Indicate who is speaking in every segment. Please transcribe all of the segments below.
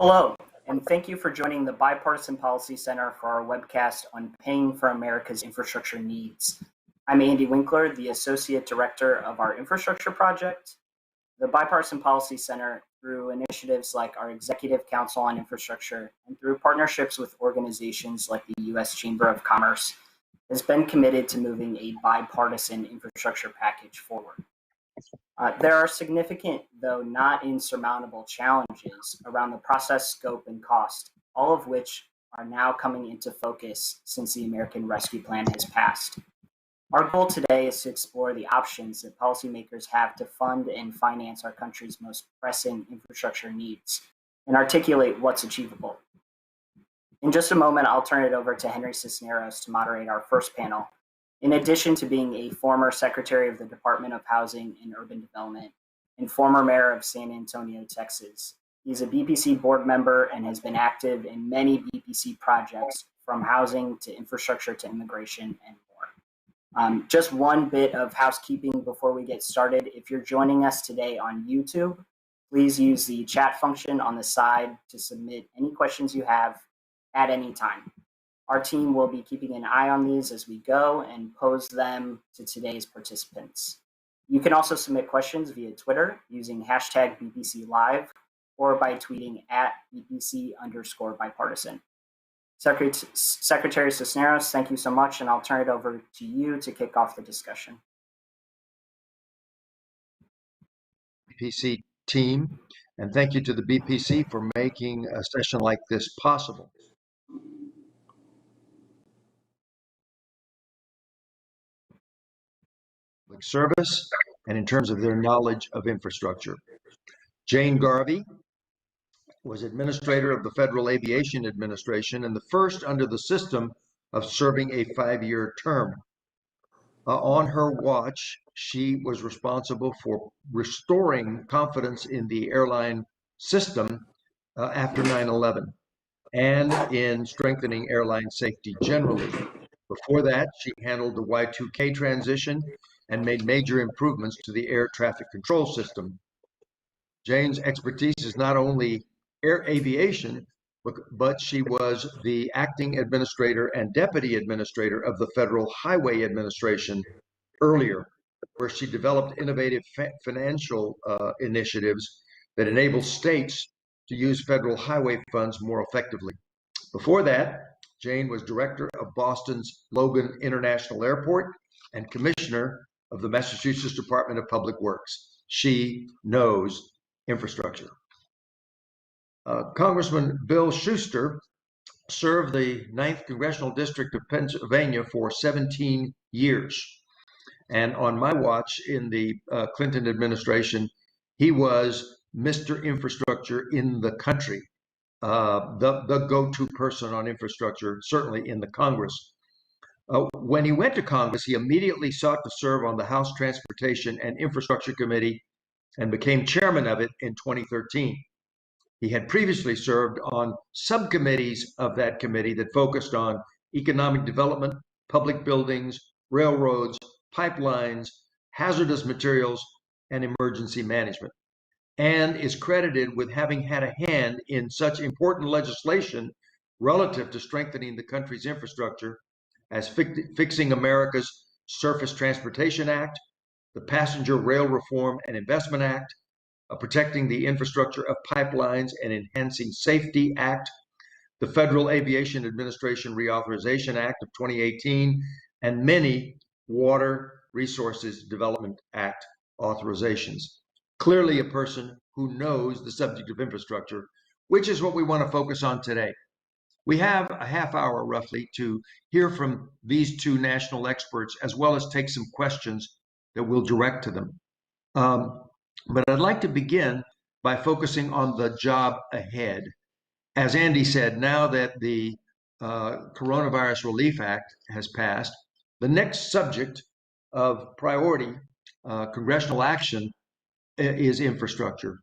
Speaker 1: Hello, and thank you for joining the Bipartisan Policy Center for our webcast on Paying for America's Infrastructure Needs. I'm Andy Winkler, the Associate Director of our Infrastructure Project. The Bipartisan Policy Center, through initiatives like our Executive Council on Infrastructure and through partnerships with organizations like the U.S. Chamber of Commerce, has been committed to moving a bipartisan infrastructure package forward. There are significant, though not insurmountable, challenges around the process, scope, and cost, all of which are now coming into focus since the American Rescue Plan has passed. Our goal today is to explore the options that policymakers have to fund and finance our country's most pressing infrastructure needs and articulate what's achievable. In just a moment, I'll turn it over to Henry Cisneros to moderate our first panel. In addition to being a former Secretary of the Department of Housing and Urban Development and former mayor of San Antonio, Texas, he's a BPC board member and has been active in many BPC projects from housing to infrastructure to immigration and more. Just one bit of housekeeping before we get started. If you're joining us today on YouTube, please use the chat function on the side to submit any questions you have at any time. Our team will be keeping an eye on these as we go and pose them to today's participants. You can also submit questions via Twitter using hashtag BPC Live or by tweeting at BPC_bipartisan. Secretary Cisneros, thank you so much, and I'll turn it over to you to kick off the discussion.
Speaker 2: BPC team, and thank you to the BPC for making a session like this possible. Service and in terms of their knowledge of infrastructure. Jane Garvey was administrator of the Federal Aviation Administration and the first under the system of serving a 5-year term. On her watch, she was responsible for restoring confidence in the airline system after 9/11 and in strengthening airline safety generally. Before that, she handled the Y2K transition and made major improvements to the air traffic control system. Jane's expertise is not only air aviation, but she was the acting administrator and deputy administrator of the Federal Highway Administration earlier, where she developed innovative financial initiatives that enable states to use federal highway funds more effectively. Before that, Jane was director of Boston's Logan International Airport and commissioner of the Massachusetts Department of Public Works. She knows infrastructure. Congressman Bill Schuster served the 9th Congressional District of Pennsylvania for 17 years. And on my watch in the Clinton administration, he was Mr. Infrastructure in the country, the go-to person on infrastructure, certainly in the Congress. When he went to Congress, he immediately sought to serve on the House Transportation and Infrastructure Committee and became chairman of it in 2013. He had previously served on subcommittees of that committee that focused on economic development, public buildings, railroads, pipelines, hazardous materials, and emergency management, and is credited with having had a hand in such important legislation relative to strengthening the country's infrastructure as Fixing America's Surface Transportation Act, the Passenger Rail Reform and Investment Act, Protecting the Infrastructure of Pipelines and Enhancing Safety Act, the Federal Aviation Administration Reauthorization Act of 2018, and many Water Resources Development Act authorizations. Clearly a person who knows the subject of infrastructure, which is what we want to focus on today. We have a half hour roughly to hear from these two national experts, as well as take some questions that we'll direct to them. But I'd like to begin by focusing on the job ahead. As Andy said, now that the Coronavirus Relief Act has passed, the next subject of priority congressional action is infrastructure.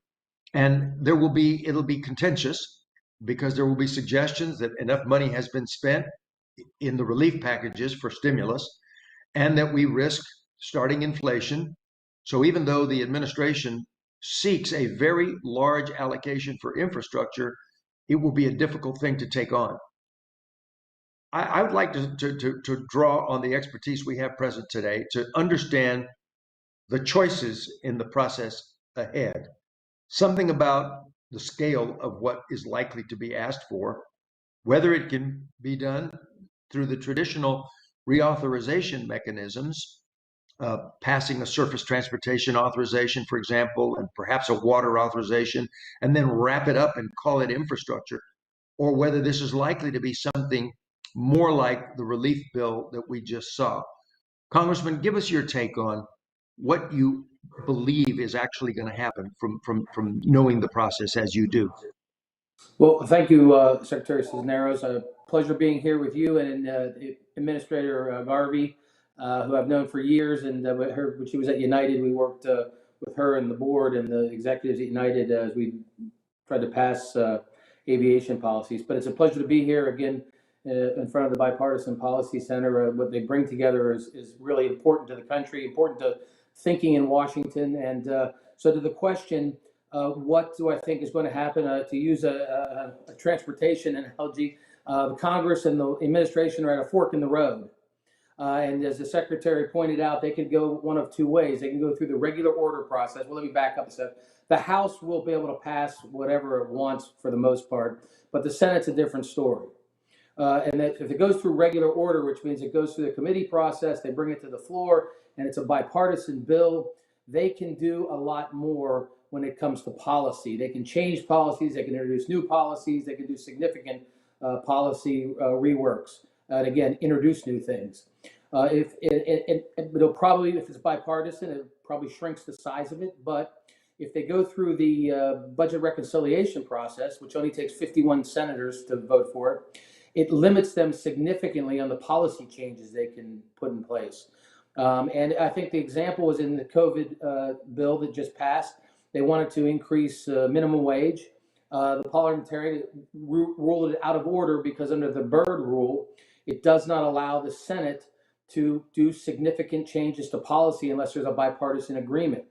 Speaker 2: And it'll be contentious, because there will be suggestions that enough money has been spent in the relief packages for stimulus and that we risk starting inflation. So even though the administration seeks a very large allocation for infrastructure, it will be a difficult thing to take on. I would like to draw on the expertise we have present today to understand the choices in the process ahead. Something about the scale of what is likely to be asked for, whether it can be done through the traditional reauthorization mechanisms, passing a surface transportation authorization, for example, and perhaps a water authorization, and then wrap it up and call it infrastructure, or whether this is likely to be something more like the relief bill that we just saw. Congressman, give us your take on what you believe is actually going to happen from knowing the process as you do.
Speaker 3: Well, thank you, Secretary Cisneros. A pleasure being here with you and Administrator Garvey, who I've known for years. And when she was at United, we worked with her and the board and the executives at United as we tried to pass aviation policies. But it's a pleasure to be here again in front of the Bipartisan Policy Center. What they bring together is really important to the country, important to thinking in Washington. And so to the question, what do I think is going to happen? To use a transportation analogy, the Congress and the administration are at a fork in the road. And as the Secretary pointed out, they could go one of two ways. They can go through the regular order process. Well, let me back up a step. The House will be able to pass whatever it wants for the most part, but the Senate's a different story. And that if it goes through regular order, which means it goes through the committee process, they bring it to the floor, and it's a bipartisan bill, they can do a lot more when it comes to policy. They can change policies, they can introduce new policies, they can do significant policy reworks, and again, introduce new things. It'll probably, if it's bipartisan, it probably shrinks the size of it, but if they go through the budget reconciliation process, which only takes 51 senators to vote for it, it limits them significantly on the policy changes they can put in place. And I think the example was in the COVID bill that just passed. They wanted to increase minimum wage. The parliamentarian ruled it out of order because under the Byrd rule, it does not allow the Senate to do significant changes to policy unless there's a bipartisan agreement.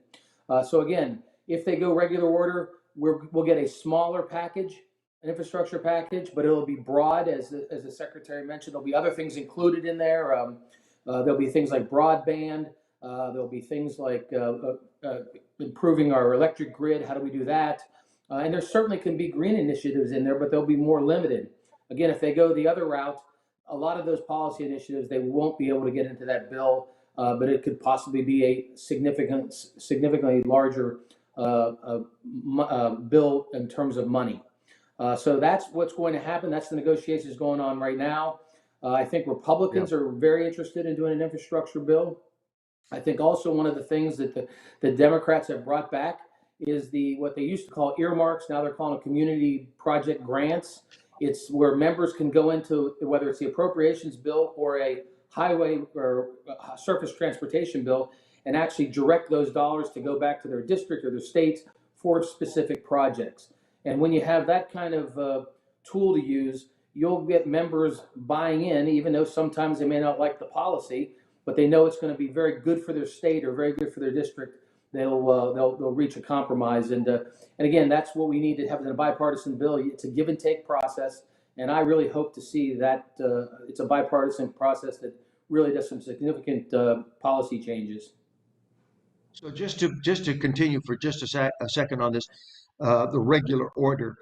Speaker 3: So again, if they go regular order, we'll get a smaller package, an infrastructure package, but it'll be broad, as the Secretary mentioned. There'll be other things included in there. There'll be things like broadband. There'll be things like improving our electric grid. How do we do that? And there certainly can be green initiatives in there, but they'll be more limited. Again, if they go the other route, a lot of those policy initiatives, they won't be able to get into that bill, but it could possibly be a significantly larger bill in terms of money. So that's what's going to happen. That's the negotiations going on right now. I think Republicans are very interested in doing an infrastructure bill. I think also one of the things that the Democrats have brought back is what they used to call earmarks. Now they're calling community project grants. It's where members can go into, whether it's the appropriations bill or a highway or surface transportation bill, and actually direct those dollars to go back to their district or their state for specific projects. And when you have that kind of tool to use, you'll get members buying in, even though sometimes they may not like the policy, but they know it's going to be very good for their state or very good for their district. They'll reach a compromise, and again, that's what we need to have in a bipartisan bill. It's a give and take process, and I really hope to see that it's a bipartisan process that really does some significant policy changes.
Speaker 2: So just to continue for just a second on this, the regular order,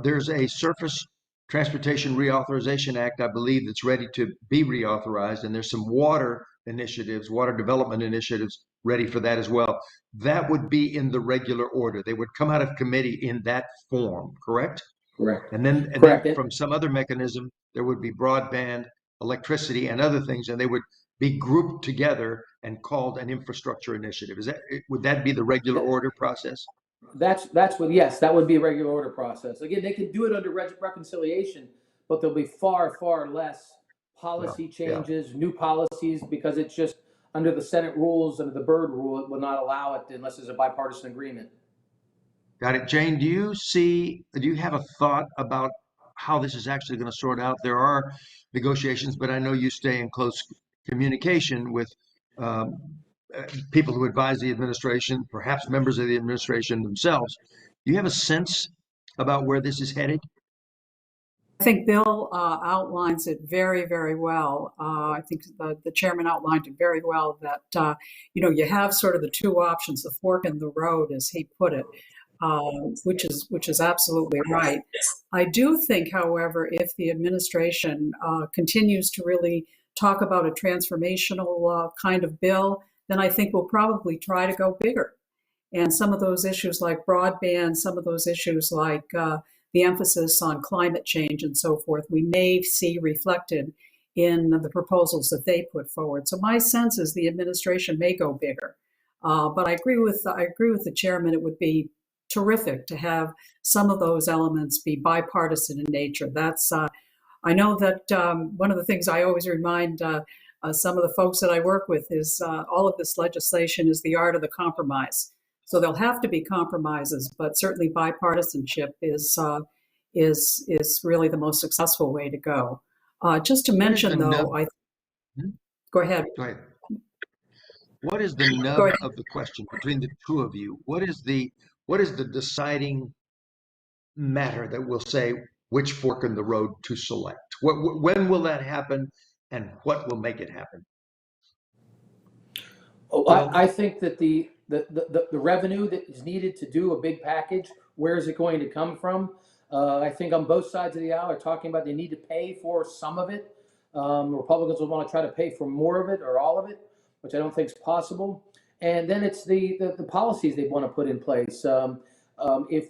Speaker 2: there's a Surface Transportation Reauthorization Act, I believe, that's ready to be reauthorized, and there's some water initiatives, water development initiatives ready for that as well. That would be in the regular order. They would come out of committee in that form, correct?
Speaker 3: Correct.
Speaker 2: And then from some other mechanism, there would be broadband, electricity, and other things, and they would be grouped together and called an infrastructure initiative. Would that be the regular order process?
Speaker 3: That's what, yes, that would be a regular order process. Again, they can do it under reconciliation, but there'll be far less policy changes, new policies, because it's just under the Senate rules, under the Byrd rule, it will not allow it unless there's a bipartisan agreement.
Speaker 2: Got it. Jane, do you have a thought about how this is actually going to sort out? There are negotiations, but I know you stay in close communication with people who advise the administration, perhaps members of the administration themselves. Do you have a sense about where this is headed?
Speaker 4: think Bill outlines it very, very well. I think the chairman outlined it very well that, you have sort of the two options, the fork in the road, as he put it, which is absolutely right. I do think, however, if the administration continues to really talk about a transformational kind of bill, then I think we'll probably try to go bigger. And some of those issues like broadband, some of those issues like the emphasis on climate change and so forth, we may see reflected in the proposals that they put forward. So my sense is the administration may go bigger. But I agree with the chairman. It would be terrific to have some of those elements be bipartisan in nature. That's I know that one of the things I always remind some of the folks that I work with is all of this legislation is the art of the compromise. So there'll have to be compromises, but certainly bipartisanship is really the most successful way to go. Just to mention, though, go ahead.
Speaker 2: Go ahead. What is the nub of the question between the two of you? What is the deciding matter that will say which fork in the road to select? When will that happen, and what will make it happen?
Speaker 3: I think that the revenue that is needed to do a big package, where is it going to come from? I think on both sides of the aisle are talking about they need to pay for some of it. Republicans will want to try to pay for more of it or all of it, which I don't think is possible. And then it's the policies they want to put in place. If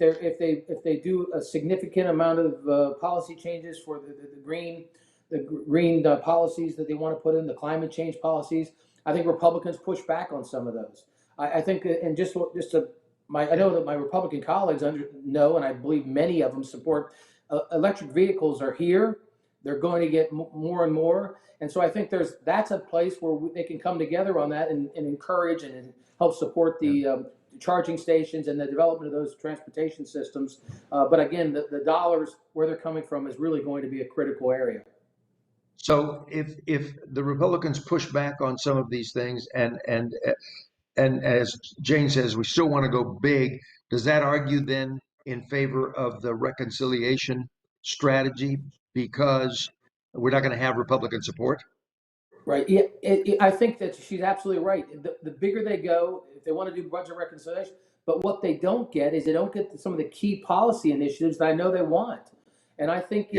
Speaker 3: they do a significant amount of policy changes for the green policies that they want to put in, the climate change policies, I think Republicans push back on some of those. I think, and I know that my Republican colleagues know, and I believe many of them support electric vehicles are here. They're going to get more and more, and so I think that's a place where they can come together on that and encourage and help support the charging stations and the development of those transportation systems. But again, the dollars where they're coming from is really going to be a critical area.
Speaker 2: So if the Republicans push back on some of these things, and as Jane says, we still want to go big, does that argue then in favor of the reconciliation strategy because we're not going to have Republican support?
Speaker 3: Right. Yeah, I think that she's absolutely right. The bigger they go, if they want to do budget reconciliation, but what they don't get is they don't get some of the key policy initiatives that I know they want. And I think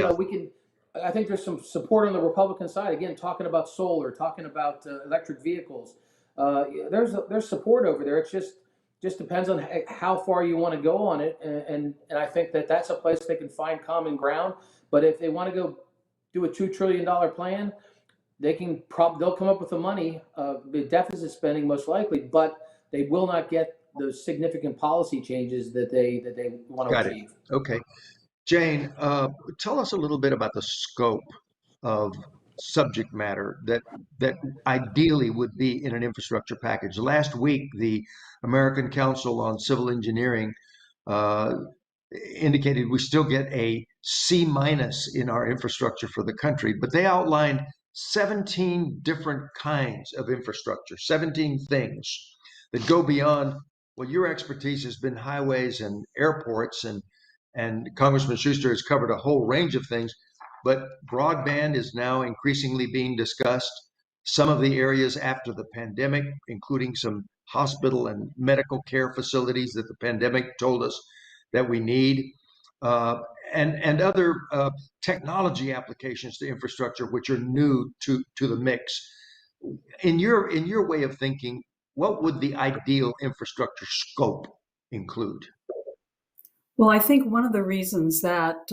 Speaker 3: I think there's some support on the Republican side. Again, talking about solar, talking about electric vehicles. There's support over there. It just depends on how far you want to go on it. And I think that's a place they can find common ground. But if they want to go do a $2 trillion plan, they'll come up with the money, the deficit spending most likely, but they will not get those significant policy changes that they want to achieve.
Speaker 2: Okay. Jane, tell us a little bit about the scope of subject matter that ideally would be in an infrastructure package. Last week, the American Council on Civil Engineering indicated we still get a C- in our infrastructure for the country, but they outlined 17 different kinds of infrastructure, 17 things that go beyond, well, your expertise has been highways and airports, and Congressman Schuster has covered a whole range of things, but broadband is now increasingly being discussed. Some of the areas after the pandemic, including some hospital and medical care facilities that the pandemic told us that we need, and other technology applications to infrastructure which are new to the mix. In your way of thinking, what would the ideal infrastructure scope include?
Speaker 4: Well, I think one of the reasons that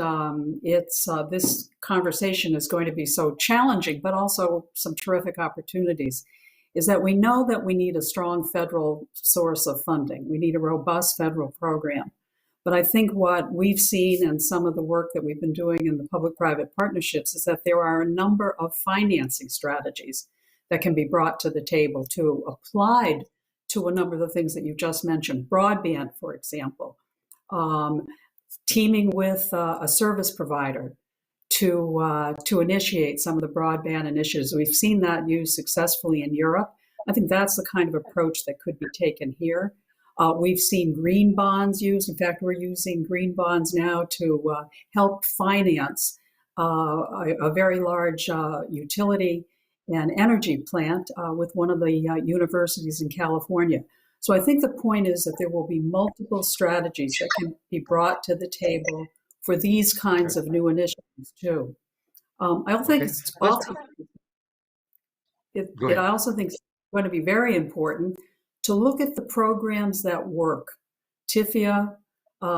Speaker 4: this conversation is going to be so challenging, but also some terrific opportunities, is that we know that we need a strong federal source of funding. We need a robust federal program. But I think what we've seen in some of the work that we've been doing in the public-private partnerships is that there are a number of financing strategies that can be brought to the table to applied to a number of the things that you just mentioned. Broadband, for example, teaming with a service provider to initiate some of the broadband initiatives. We've seen that used successfully in Europe. I think that's the kind of approach that could be taken here. We've seen green bonds used. In fact, we're using green bonds now to help finance a very large utility and energy plant with one of the universities in California. So I think the point is that there will be multiple strategies that can be brought to the table for these kinds of new initiatives too. I also think I also think it's going to be very important to look at the programs that work. TIFIA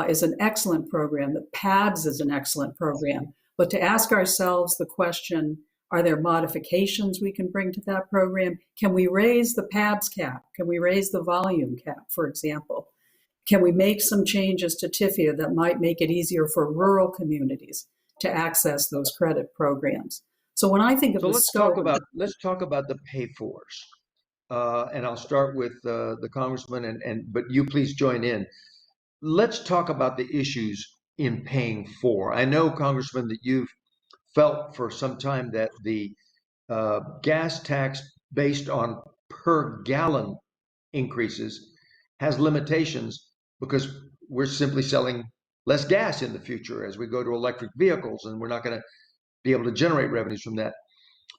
Speaker 4: is an excellent program. The PABS is an excellent program. But to ask ourselves the question, are there modifications we can bring to that program? Can we raise the PABS cap? Can we raise the volume cap, for example? Can we make some changes to TIFIA that might make it easier for rural communities to access those credit programs? So when I think of
Speaker 2: let's talk about the pay-fors, and I'll start with the congressman, but you please join in. Let's talk about the issues in paying for. I know, Congressman, that you've felt for some time that the gas tax based on per gallon increases has limitations because we're simply selling less gas in the future as we go to electric vehicles, and we're not going to be able to generate revenues from that.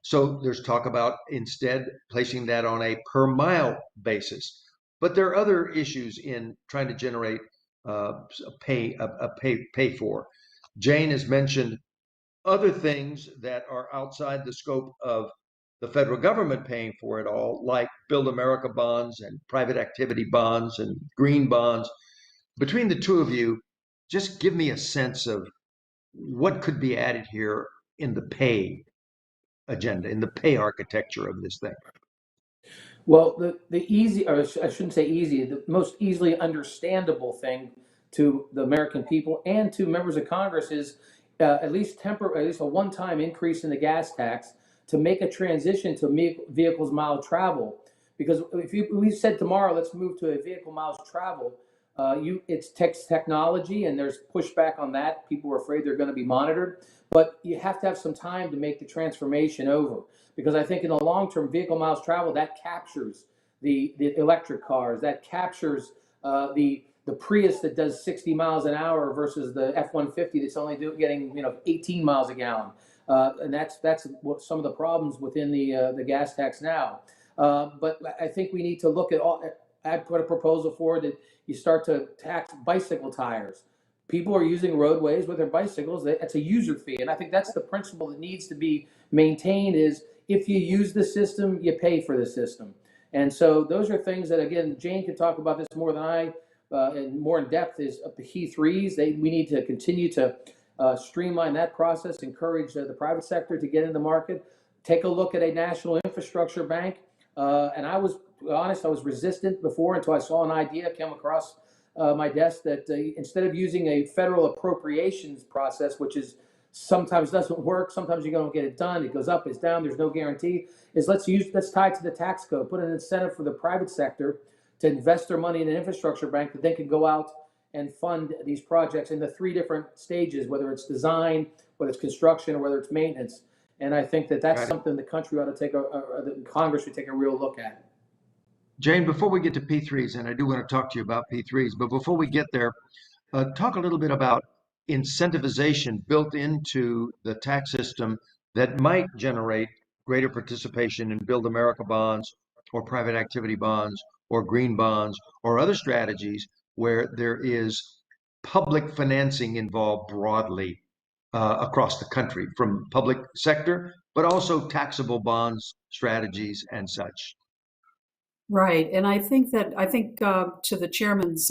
Speaker 2: So there's talk about instead placing that on a per mile basis. But there are other issues in trying to generate pay for. Jane has mentioned other things that are outside the scope of the federal government paying for it all, like Build America bonds and private activity bonds and green bonds. Between the two of you, just give me a sense of what could be added here in the pay agenda, in the pay architecture of this thing.
Speaker 3: Well, the easy, or I shouldn't say easy, the most easily understandable thing to the American people and to members of Congress is at least a one-time increase in the gas tax to make a transition to vehicles mile travel. Because if we said tomorrow, let's move to a vehicle miles travel, it's technology, and there's pushback on that. People are afraid they're going to be monitored, but you have to have some time to make the transformation over. Because I think in the long term, vehicle miles travel, that captures the electric cars, that captures the Prius that does 60 miles an hour versus the F-150 that's only getting 18 miles a gallon, and that's what some of the problems within the gas tax now. But I think we need to look at all. I put a proposal forward that you start to tax bicycle tires. People are using roadways with their bicycles. That's a user fee, and I think that's the principle that needs to be maintained. Is if you use the system, you pay for the system. And so those are things that, again, Jane can talk about this more than I, and more in depth, is the E3s. We need to continue to streamline that process, encourage the private sector to get in the market, take a look at a national infrastructure bank. And I was honest, I was resistant before until I saw an idea come across my desk that instead of using a federal appropriations process, which is sometimes doesn't work, sometimes you don't get it done, it goes up, it's down, there's no guarantee, is let's tie it to the tax code, put an incentive for the private sector to invest their money in an infrastructure bank that they can go out and fund these projects in the three different stages, whether it's design, whether it's construction, or whether it's maintenance. And I think that's something the country ought to the Congress should take a real look at.
Speaker 2: Jane, before we get to P3s, and I do want to talk to you about P3s, but before we get there, talk a little bit about incentivization built into the tax system that might generate greater participation in Build America bonds or private activity bonds or green bonds or other strategies where there is public financing involved broadly across the country, from public sector, but also taxable bonds strategies and such.
Speaker 4: Right, and I think to the chairman's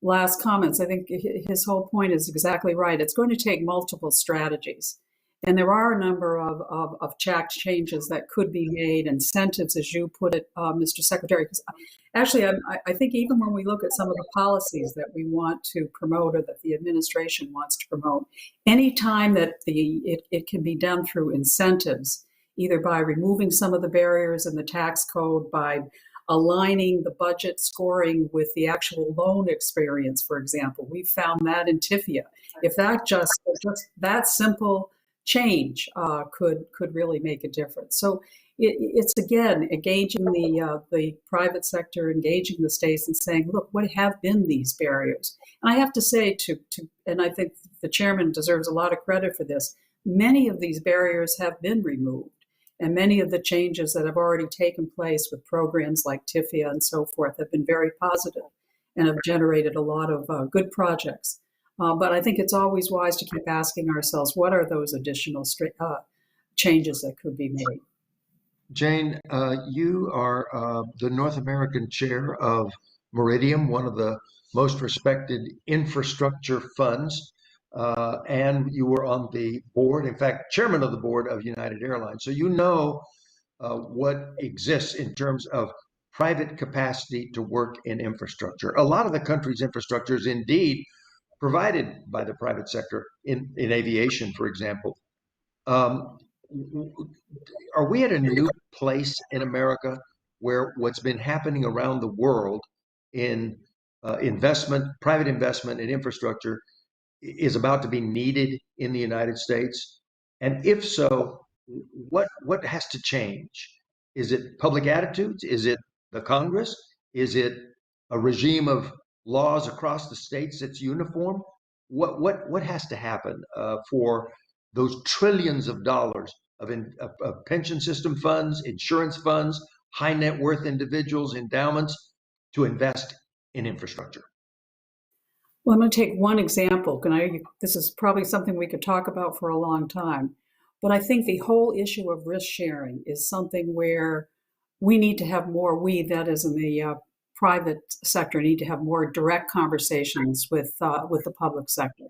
Speaker 4: last comments, I think his whole point is exactly right. It's going to take multiple strategies, and there are a number of tax changes that could be made, incentives, as you put it, Mr. Secretary. Because actually, I think even when we look at some of the policies that we want to promote or that the administration wants to promote, any time that it can be done through incentives, either by removing some of the barriers in the tax code, by aligning the budget scoring with the actual loan experience, for example. We found that in TIFIA. If that just that simple change could really make a difference. So it's again engaging the private sector, engaging the states, and saying, look, what have been these barriers? And I have to say and I think the chairman deserves a lot of credit for this. many of these barriers have been removed. And many of the changes that have already taken place with programs like TIFIA and so forth have been very positive and have generated a lot of good projects. But I think it's always wise to keep asking ourselves, what are those additional changes that could be made?
Speaker 2: Jane, you are the North American chair of Meridium, one of the most respected infrastructure funds, and you were on the board, in fact, chairman of the board of United Airlines. So you know what exists in terms of private capacity to work in infrastructure. A lot of the country's infrastructure is indeed provided by the private sector in aviation, for example. Are we at a new place in America where what's been happening around the world in private investment in infrastructure is about to be needed in the United States? And if so, what has to change? Is it public attitudes? Is it the Congress? Is it a regime of laws across the states that's uniform? What has to happen for those trillions of dollars of pension system funds, insurance funds, high net worth individuals, endowments to invest in infrastructure?
Speaker 4: Well, I'm going to take one example. This is probably something we could talk about for a long time, but I think the whole issue of risk sharing is something where we need to have more, that is in the private sector, need to have more direct conversations with the public sector.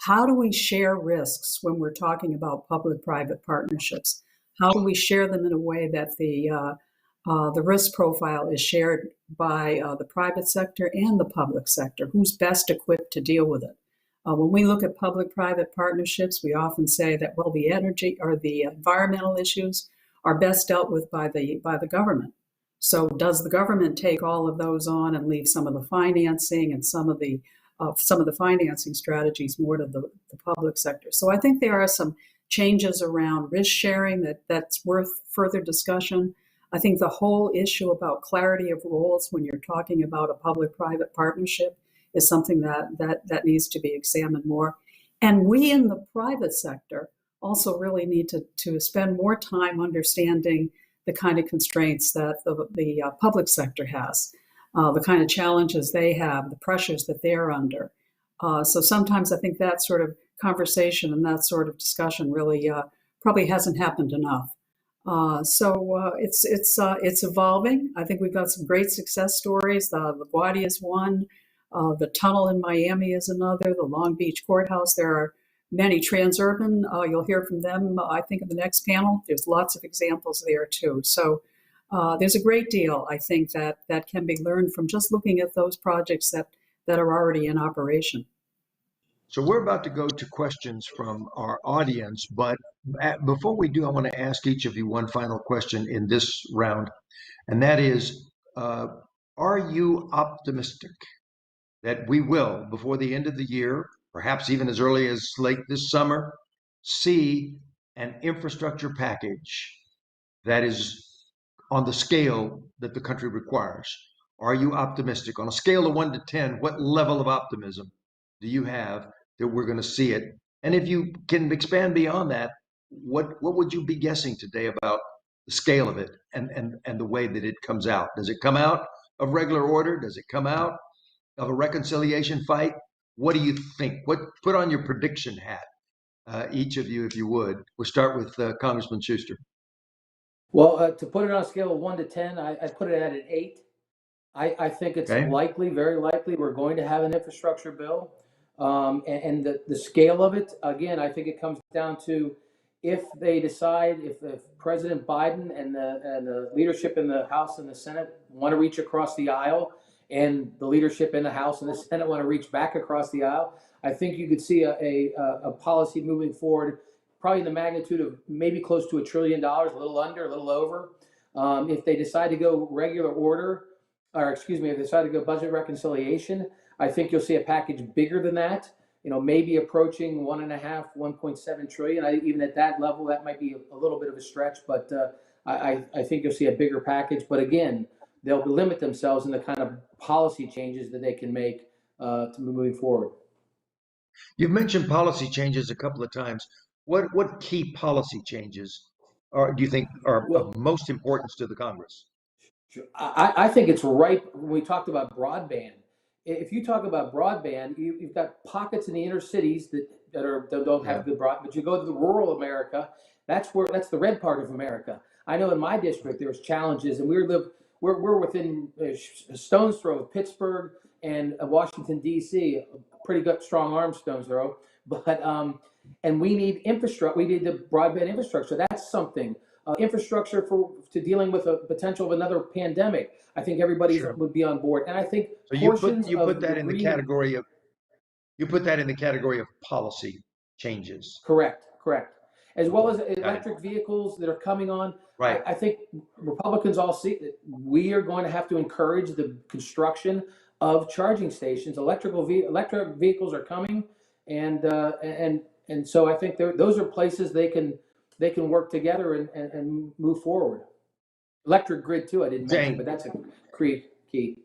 Speaker 4: How do we share risks when we're talking about public-private partnerships? How do we share them in a way that the risk profile is shared by the private sector and the public sector? Who's best equipped to deal with it? When we look at public-private partnerships, we often say that, well, the energy or the environmental issues are best dealt with by the government. So does the government take all of those on and leave some of the financing and some of the financing strategies more to the public sector? So I think there are some changes around risk sharing that's worth further discussion. I think the whole issue about clarity of roles when you're talking about a public-private partnership is something that needs to be examined more. And we in the private sector also really need to spend more time understanding the kind of constraints that the public sector has, the kind of challenges they have, the pressures that they're under. So sometimes I think that sort of conversation and that sort of discussion really probably hasn't happened enough. So it's evolving. I think we've got some great success stories. The LaGuardia is one. The tunnel in Miami is another. The Long Beach courthouse. There are many. Transurban. You'll hear from them, I think, in the next panel. There's lots of examples there too. So there's a great deal, I think, that can be learned from just looking at those projects that are already in operation.
Speaker 2: So we're about to go to questions from our audience, but before we do, I want to ask each of you one final question in this round, and that is, are you optimistic that we will, before the end of the year, perhaps even as early as late this summer, see an infrastructure package that is on the scale that the country requires? Are you optimistic? On a scale of 1 to 10, what level of optimism do you have that we're going to see it? And if you can expand beyond that, what would you be guessing today about the scale of it and the way that it comes out? Does it come out of regular order? Does it come out of a reconciliation fight? What do you think? Put on your prediction hat, each of you, if you would. We'll start with Congressman Schuster.
Speaker 3: Well, to put it on a scale of 1 to 10, I put it at an 8. I think it's likely, very likely, we're going to have an infrastructure bill. And the scale of it, again, I think it comes down to if they decide, if President Biden and the leadership in the House and the Senate want to reach across the aisle, and the leadership in the House and the Senate want to reach back across the aisle, I think you could see a policy moving forward, probably in the magnitude of maybe close to $1 trillion, a little under, a little over. If they decide to go regular order, if they decide to go budget reconciliation, I think you'll see a package bigger than that, maybe approaching 1.7 trillion. Even at that level, that might be a little bit of a stretch, but I think you'll see a bigger package. But again, they'll limit themselves in the kind of policy changes that they can make to moving forward.
Speaker 2: You've mentioned policy changes a couple of times. What key policy changes do you think are of most importance to the Congress?
Speaker 3: I think it's right when we talked about broadband. If you talk about broadband, you've got pockets in the inner cities that don't have good broadband. But you go to the rural America, that's the red part of America. I know in my district there's challenges, and we're within a stone's throw of Pittsburgh and Washington D.C. A pretty good strong arm stone's throw, but and we need infrastructure. We need the broadband infrastructure. That's something. Infrastructure to dealing with a potential of another pandemic. I think everybody would be on board, and I think
Speaker 2: so you put that in the category of policy changes.
Speaker 3: Correct. As well as electric vehicles that are coming on.
Speaker 2: Right.
Speaker 3: I think Republicans all see that we are going to have to encourage the construction of charging stations. Electric vehicles are coming, and so I think those are places they can work together and move forward. Electric grid too, I didn't mention, but that's a key.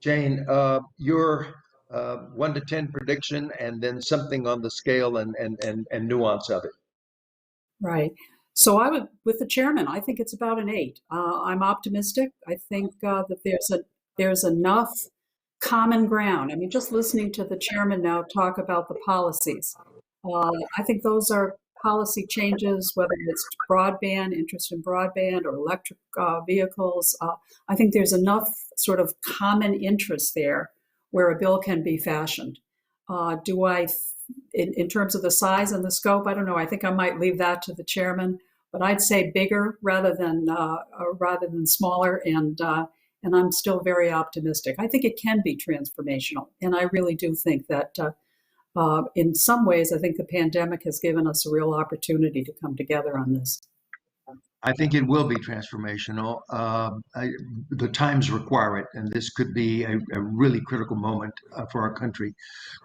Speaker 2: Jane, your 1 to 10 prediction, and then something on the scale and nuance of it.
Speaker 4: Right. So with the chairman, I think it's about an 8. I'm optimistic. I think that there's enough common ground. I mean, just listening to the chairman now talk about the policies, I think those are policy changes, whether it's broadband, interest in broadband, or electric vehicles. I think there's enough sort of common interest there where a bill can be fashioned. In terms of the size and the scope, I don't know. I think I might leave that to the chairman, but I'd say bigger rather than smaller, and I'm still very optimistic. I think it can be transformational, and I really do think that in some ways, I think the pandemic has given us a real opportunity to come together on this.
Speaker 2: I think it will be transformational. The times require it, and this could be a really critical moment for our country.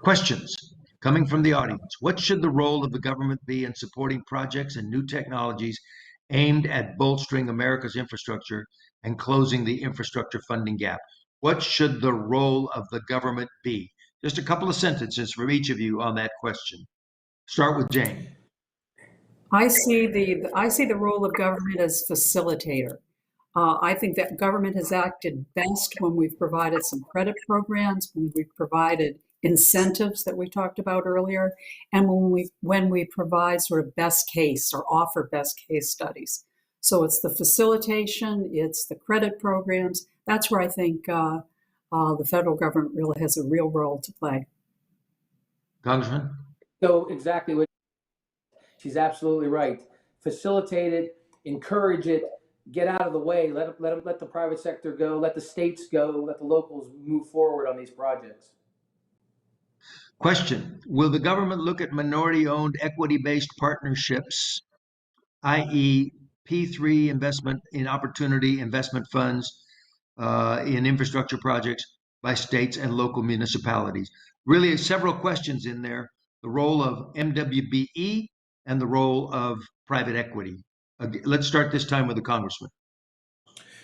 Speaker 2: Questions coming from the audience. What should the role of the government be in supporting projects and new technologies aimed at bolstering America's infrastructure and closing the infrastructure funding gap? What should the role of the government be? Just a couple of sentences from each of you on that question. Start with Jane.
Speaker 4: I see the role of government as facilitator. I think that government has acted best when we've provided some credit programs, when we've provided incentives that we talked about earlier, and when we provide sort of best case or offer best case studies. So it's the facilitation, it's the credit programs. That's where I think the federal government really has a real role to play.
Speaker 2: Congressman?
Speaker 3: So exactly what she's absolutely right. Facilitate it, encourage it, get out of the way, let the private sector go, let the states go, let the locals move forward on these projects.
Speaker 2: Question: will the government look at minority-owned equity-based partnerships, i.e. P3 investment in opportunity investment funds in infrastructure projects by states and local municipalities? Really several questions in there. The role of MWBE and the role of private equity. Let's start this time with the congressman.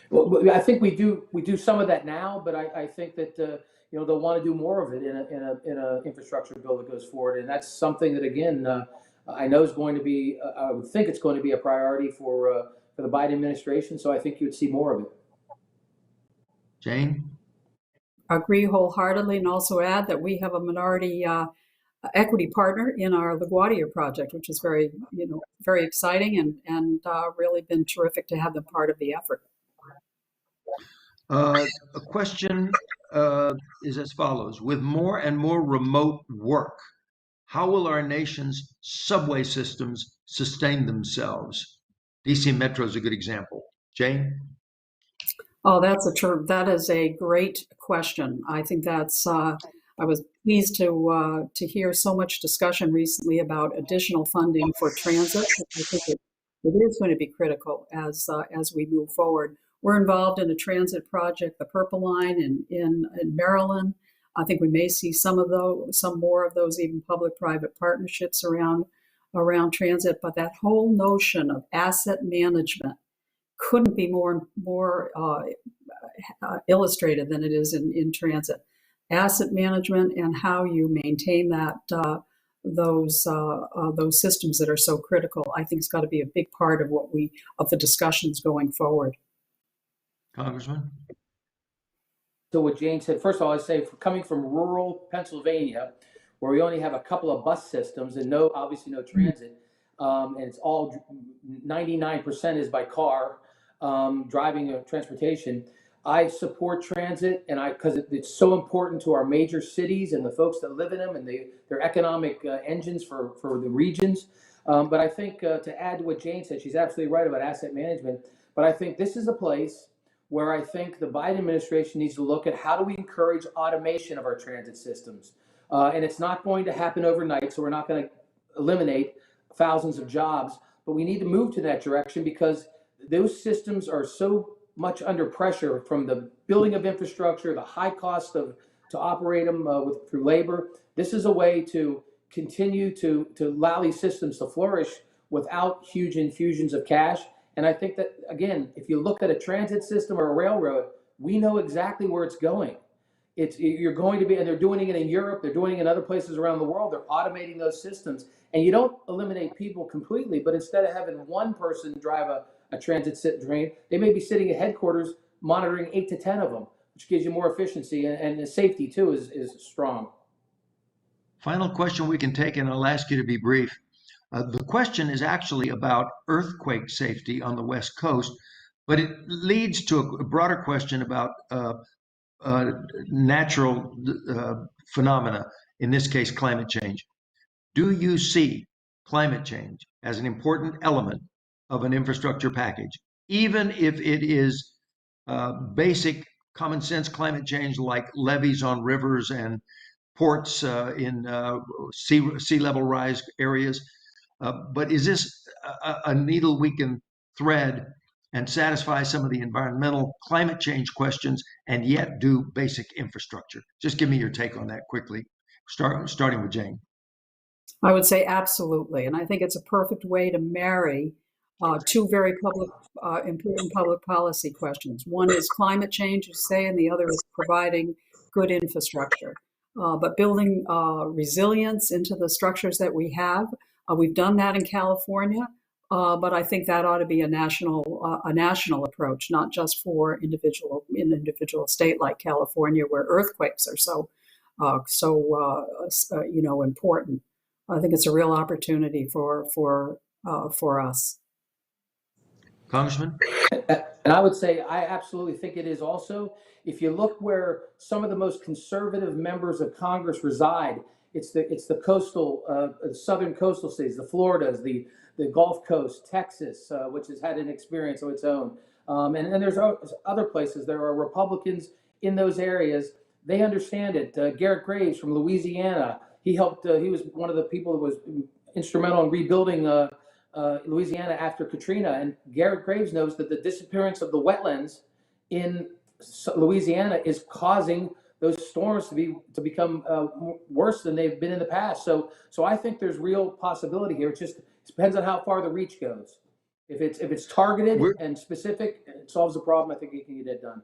Speaker 3: Well, I think we do some of that now, but I think that they'll want to do more of it in a infrastructure bill that goes forward, and that's something that again I know is going to be. I would think it's going to be a priority for the Biden administration. So I think you would see more of it.
Speaker 2: Jane?
Speaker 4: Agree wholeheartedly, and also add that we have a minority equity partner in our LaGuardia project, which is very exciting and really been terrific to have them part of the effort.
Speaker 2: A question is as follows: with more and more remote work, how will our nation's subway systems sustain themselves? DC Metro is a good example. Jane?
Speaker 4: Oh, that is a great question. I think that's. I was pleased to hear so much discussion recently about additional funding for transit. I think it is going to be critical as we move forward. We're involved in a transit project, the Purple Line in Maryland. I think we may see some more of those, even public-private partnerships around transit. But that whole notion of asset management couldn't be more illustrated than it is in transit. Asset management and how you maintain that those systems that are so critical, I think it's got to be a big part of the discussions going forward.
Speaker 2: Congressman?
Speaker 3: So what Jane said, first of all, I say coming from rural Pennsylvania, where we only have a couple of bus systems and obviously no transit, and it's all 99% is by car, driving transportation. I support transit, and because it's so important to our major cities and the folks that live in them, and they're economic engines for the regions. But I think to add to what Jane said, she's absolutely right about asset management. But I think this is a place where I think the Biden administration needs to look at how do we encourage automation of our transit systems. And it's not going to happen overnight, so we're not going to eliminate thousands of jobs, but we need to move to that direction because those systems are so much under pressure from the building of infrastructure, the high cost to operate them through labor. This is a way to continue to allow these systems to flourish without huge infusions of cash. And I think that, again, if you look at a transit system or a railroad, we know exactly where it's going. You're going to be, and they're doing it in Europe, they're doing it in other places around the world, they're automating those systems. And you don't eliminate people completely, but instead of having one person drive a transit train, they may be sitting at headquarters monitoring 8 to 10 of them, which gives you more efficiency, and the safety too is strong.
Speaker 2: Final question we can take, and I'll ask you to be brief. The question is actually about earthquake safety on the West Coast, but it leads to a broader question about natural phenomena, in this case, climate change. Do you see climate change as an important element of an infrastructure package, even if it is basic common sense climate change like levees on rivers and ports in sea level rise areas? But is this a needle we can thread and satisfy some of the environmental climate change questions and yet do basic infrastructure? Just give me your take on that quickly, starting with Jane.
Speaker 4: I would say absolutely. And I think it's a perfect way to marry two very important public policy questions. One is climate change, you say, and the other is providing good infrastructure. But building resilience into the structures that we have. We've done that in California, but I think that ought to be a national approach, not just for an individual state like California, where earthquakes are so important. I think it's a real opportunity for us.
Speaker 2: Congressman?
Speaker 3: And I would say I absolutely think it is also. If you look where some of the most conservative members of Congress reside, it's the coastal, southern coastal states, the Floridas, the Gulf Coast, Texas, which has had an experience of its own. And there's other places. There are Republicans in those areas. They understand it. Garrett Graves from Louisiana, he helped. He was one of the people that was instrumental in rebuilding Louisiana after Katrina. And Garrett Graves knows that the disappearance of the wetlands in Louisiana is causing those storms to become worse than they've been in the past. So I think there's real possibility here. It just depends on how far the reach goes. If it's targeted and specific, it solves the problem. I think it can get that done.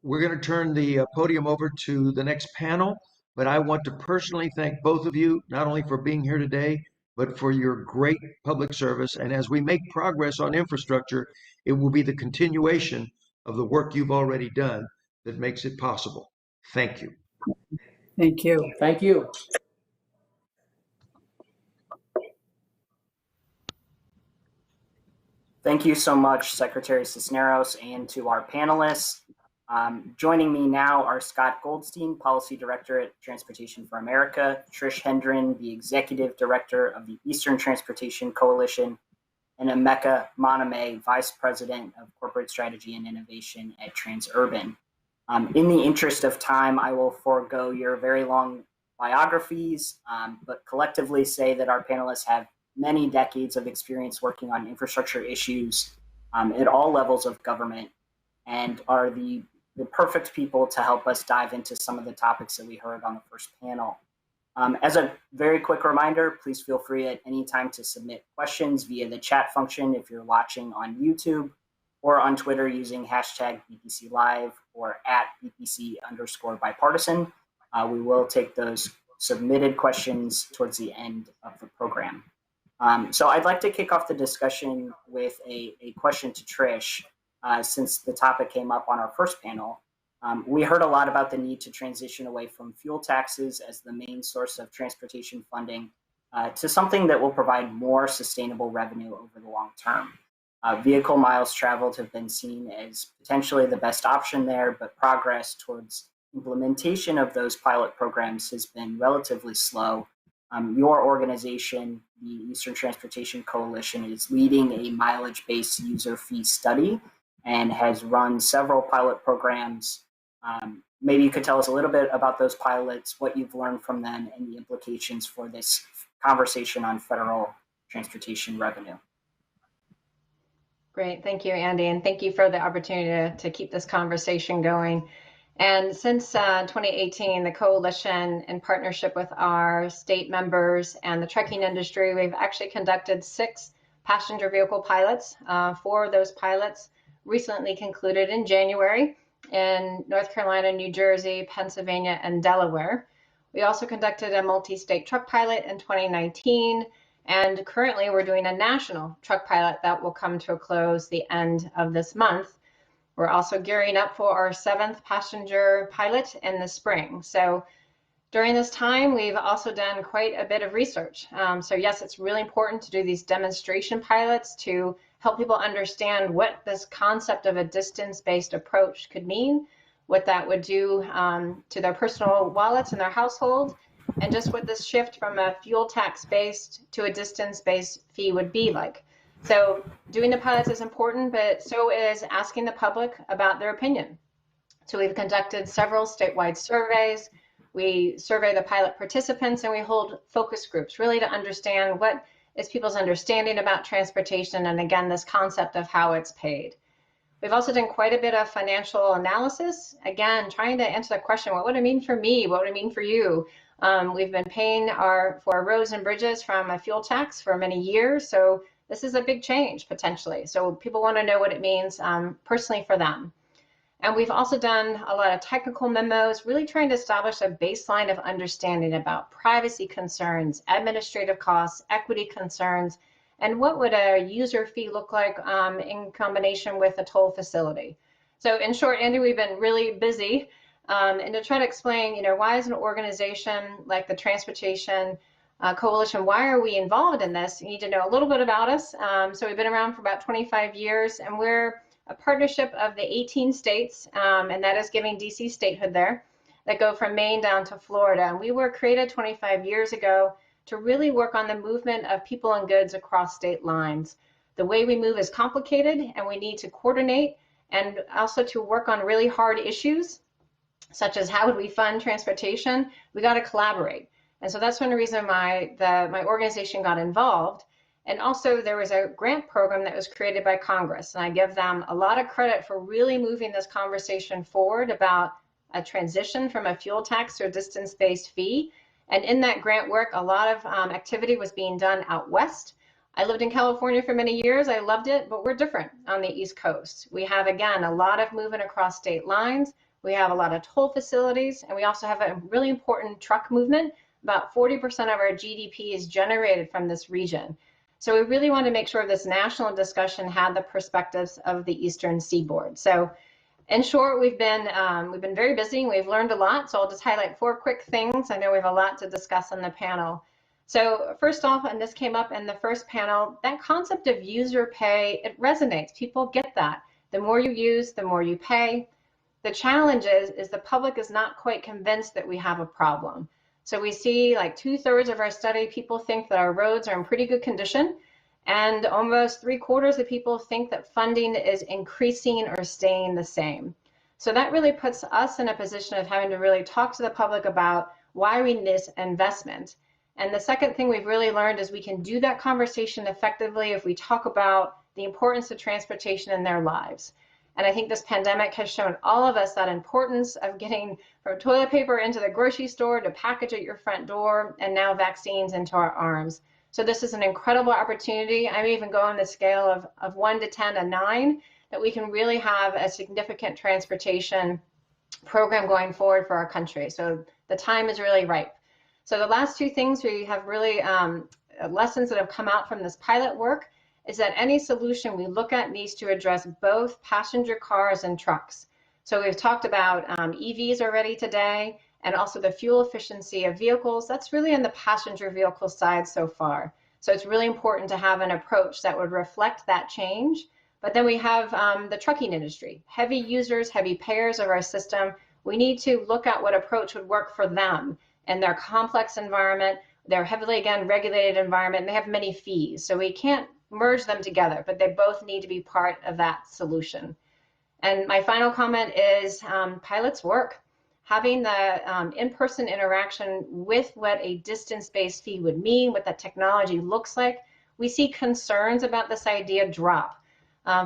Speaker 2: We're going to turn the podium over to the next panel, but I want to personally thank both of you, not only for being here today, but for your great public service. And as we make progress on infrastructure, it will be the continuation of the work you've already done that makes it possible. Thank you.
Speaker 4: Thank you.
Speaker 3: Thank you.
Speaker 1: Thank you so much, Secretary Cisneros, and to our panelists. Joining me now are Scott Goldstein, Policy Director at Transportation for America, Trish Hendren, the Executive Director of the Eastern Transportation Coalition, and Emeka Moname, Vice President of Corporate Strategy and Innovation at Transurban. In the interest of time, I will forego your very long biographies, but collectively say that our panelists have many decades of experience working on infrastructure issues at all levels of government and are the perfect people to help us dive into some of the topics that we heard on the first panel. As a very quick reminder, please feel free at any time to submit questions via the chat function if you're watching on YouTube or on Twitter using hashtag BPC Live or at BPC_bipartisan. We will take those submitted questions towards the end of the program. So I'd like to kick off the discussion with a question to Trish, since the topic came up on our first panel. We heard a lot about the need to transition away from fuel taxes as the main source of transportation funding to something that will provide more sustainable revenue over the long term. Vehicle miles traveled have been seen as potentially the best option there, but progress towards implementation of those pilot programs has been relatively slow. Your organization, the Eastern Transportation Coalition, is leading a mileage-based user fee study and has run several pilot programs. Maybe you could tell us a little bit about those pilots, what you've learned from them, and the implications for this conversation on federal transportation revenue.
Speaker 5: Great, thank you, Andy, and thank you for the opportunity to keep this conversation going. And since 2018, the coalition, in partnership with our state members and the trucking industry, we've actually conducted 6 passenger vehicle pilots. 4 of those pilots recently concluded in January in North Carolina, New Jersey, Pennsylvania, and Delaware. We also conducted a multi-state truck pilot in 2019, and currently we're doing a national truck pilot that will come to a close the end of this month. We're also gearing up for our 7th passenger pilot in the spring. So during this time, we've also done quite a bit of research. So yes, it's really important to do these demonstration pilots to help people understand what this concept of a distance-based approach could mean, what that would do to their personal wallets and their household, and just what this shift from a fuel tax-based to a distance-based fee would be like. So doing the pilots is important, but so is asking the public about their opinion. So we've conducted several statewide surveys. We survey the pilot participants, and we hold focus groups really to understand what is people's understanding about transportation, and again, this concept of how it's paid. We've also done quite a bit of financial analysis, again, trying to answer the question, what would it mean for me? What would it mean for you? We've been paying for our roads and bridges from a fuel tax for many years, so this is a big change potentially. So people want to know what it means personally for them. And we've also done a lot of technical memos, really trying to establish a baseline of understanding about privacy concerns, administrative costs, equity concerns, and what would a user fee look like in combination with a toll facility. So in short, Andy, we've been really busy. And to try to explain, why is an organization like the Transportation Coalition, why are we involved in this? You need to know a little bit about us. So we've been around for about 25 years, and we're a partnership of the 18 states, and that is giving DC statehood there, that go from Maine down to Florida. And we were created 25 years ago to really work on the movement of people and goods across state lines. The way we move is complicated, and we need to coordinate and also to work on really hard issues, such as how would we fund transportation? We got to collaborate. And so that's one reason my organization got involved. And also there was a grant program that was created by Congress, and I give them a lot of credit for really moving this conversation forward about a transition from a fuel tax to a distance-based fee. And in that grant work, a lot of activity was being done out west. I lived in California for many years. I loved it, but we're different on the East Coast. We have, again, a lot of movement across state lines. We have a lot of toll facilities, and we also have a really important truck movement. About 40% of our GDP is generated from this region. So we really want to make sure this national discussion had the perspectives of the Eastern Seaboard. So in short, we've been very busy. We've learned a lot. So I'll just highlight 4 quick things. I know we have a lot to discuss on the panel. So first off, and this came up in the first panel, that concept of user pay, it resonates. People get that. The more you use, the more you pay. The challenge is the public is not quite convinced that we have a problem. So we see like 2/3 of our study, people think that our roads are in pretty good condition, and almost 3/4 of people think that funding is increasing or staying the same. So that really puts us in a position of having to really talk to the public about why we need this investment. And the second thing we've really learned is we can do that conversation effectively if we talk about the importance of transportation in their lives. And I think this pandemic has shown all of us that importance of getting from toilet paper into the grocery store to package at your front door, and now vaccines into our arms. So this is an incredible opportunity. I'm even going the scale of 1 to 10 and 9, that we can really have a significant transportation program going forward for our country. So the time is really ripe. So the last two things we have really lessons that have come out from this pilot work is that any solution we look at needs to address both passenger cars and trucks. So we've talked about EVs already today, and also the fuel efficiency of vehicles. That's really on the passenger vehicle side so far. So it's really important to have an approach that would reflect that change. But then we have the trucking industry, heavy users, heavy payers of our system. We need to look at what approach would work for them and their complex environment, their heavily, again, regulated environment, and they have many fees. So we can't merge them together, but they both need to be part of that solution. And my final comment is pilots work. Having the in-person interaction with what a distance-based fee would mean, what that technology looks like, we see concerns about this idea drop.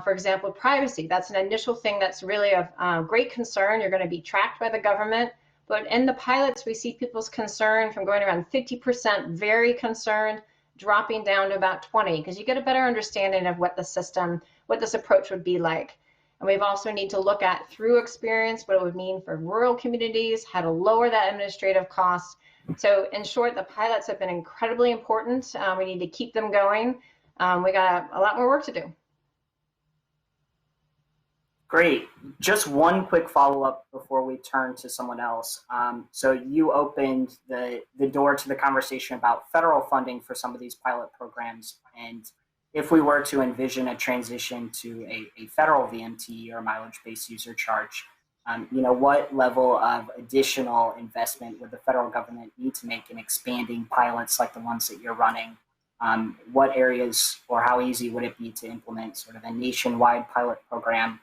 Speaker 5: For example, privacy, that's an initial thing that's really of great concern. You're going to be tracked by the government. But in the pilots, we see people's concern from going around 50% very concerned, dropping down to about 20, because you get a better understanding of what the system, what this approach would be like. And we've also need to look at through experience what it would mean for rural communities, how to lower that administrative cost. So in short, the pilots have been incredibly important. We need to keep them going. We got a lot more work to do.
Speaker 1: Great. Just one quick follow-up before we turn to someone else. So you opened the door to the conversation about federal funding for some of these pilot programs. And if we were to envision a transition to a federal VMT or mileage-based user charge, what level of additional investment would the federal government need to make in expanding pilots like the ones that you're running? What areas or how easy would it be to implement sort of a nationwide pilot program?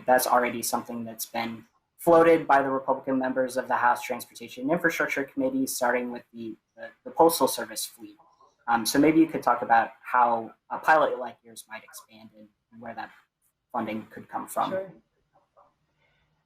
Speaker 1: That's already something that's been floated by the Republican members of the House Transportation and Infrastructure Committee, starting with the Postal Service fleet. So maybe you could talk about how a pilot like yours might expand and where that funding could come from.
Speaker 5: Sure.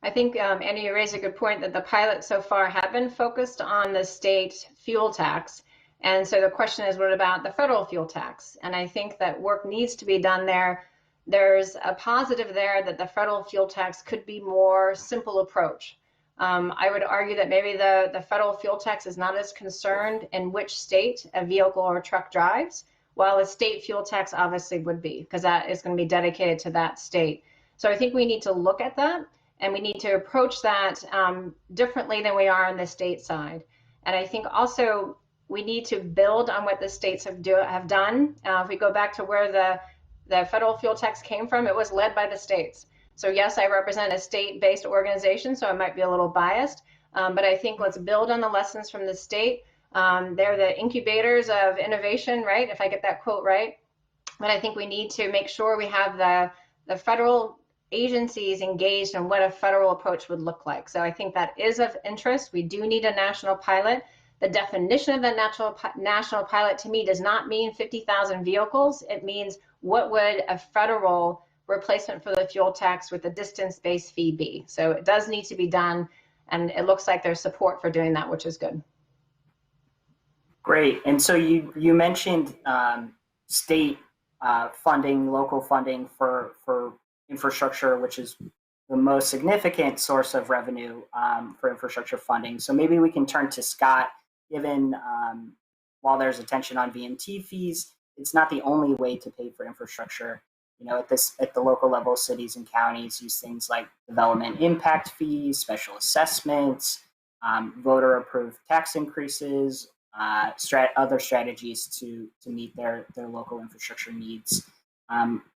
Speaker 5: I think, Andy, you raised a good point that the pilots so far have been focused on the state fuel tax. And so the question is, what about the federal fuel tax? And I think that work needs to be done there. There's a positive there that the federal fuel tax could be more simple approach. I would argue that maybe the federal fuel tax is not as concerned in which state a vehicle or a truck drives, while a state fuel tax obviously would be, because that is going to be dedicated to that state. So I think we need to look at that, and we need to approach that differently than we are on the state side. And I think also we need to build on what the states have done. If we go back to where the federal fuel tax came from, it was led by the states. So yes, I represent a state-based organization, so I might be a little biased, but I think let's build on the lessons from the state. They're the incubators of innovation, right? If I get that quote right. But I think we need to make sure we have the federal agencies engaged in what a federal approach would look like. So I think that is of interest. We do need a national pilot. The definition of the national pilot to me does not mean 50,000 vehicles. It means what would a federal replacement for the fuel tax with a distance-based fee be? So it does need to be done, and it looks like there's support for doing that, which is good.
Speaker 1: Great. And so you mentioned state funding, local funding for infrastructure, which is the most significant source of revenue for infrastructure funding. So maybe we can turn to Scott, given while there's attention on VMT fees, it's not the only way to pay for infrastructure. At the local level, cities and counties use things like development impact fees, special assessments, voter-approved tax increases, other strategies to meet their local infrastructure needs.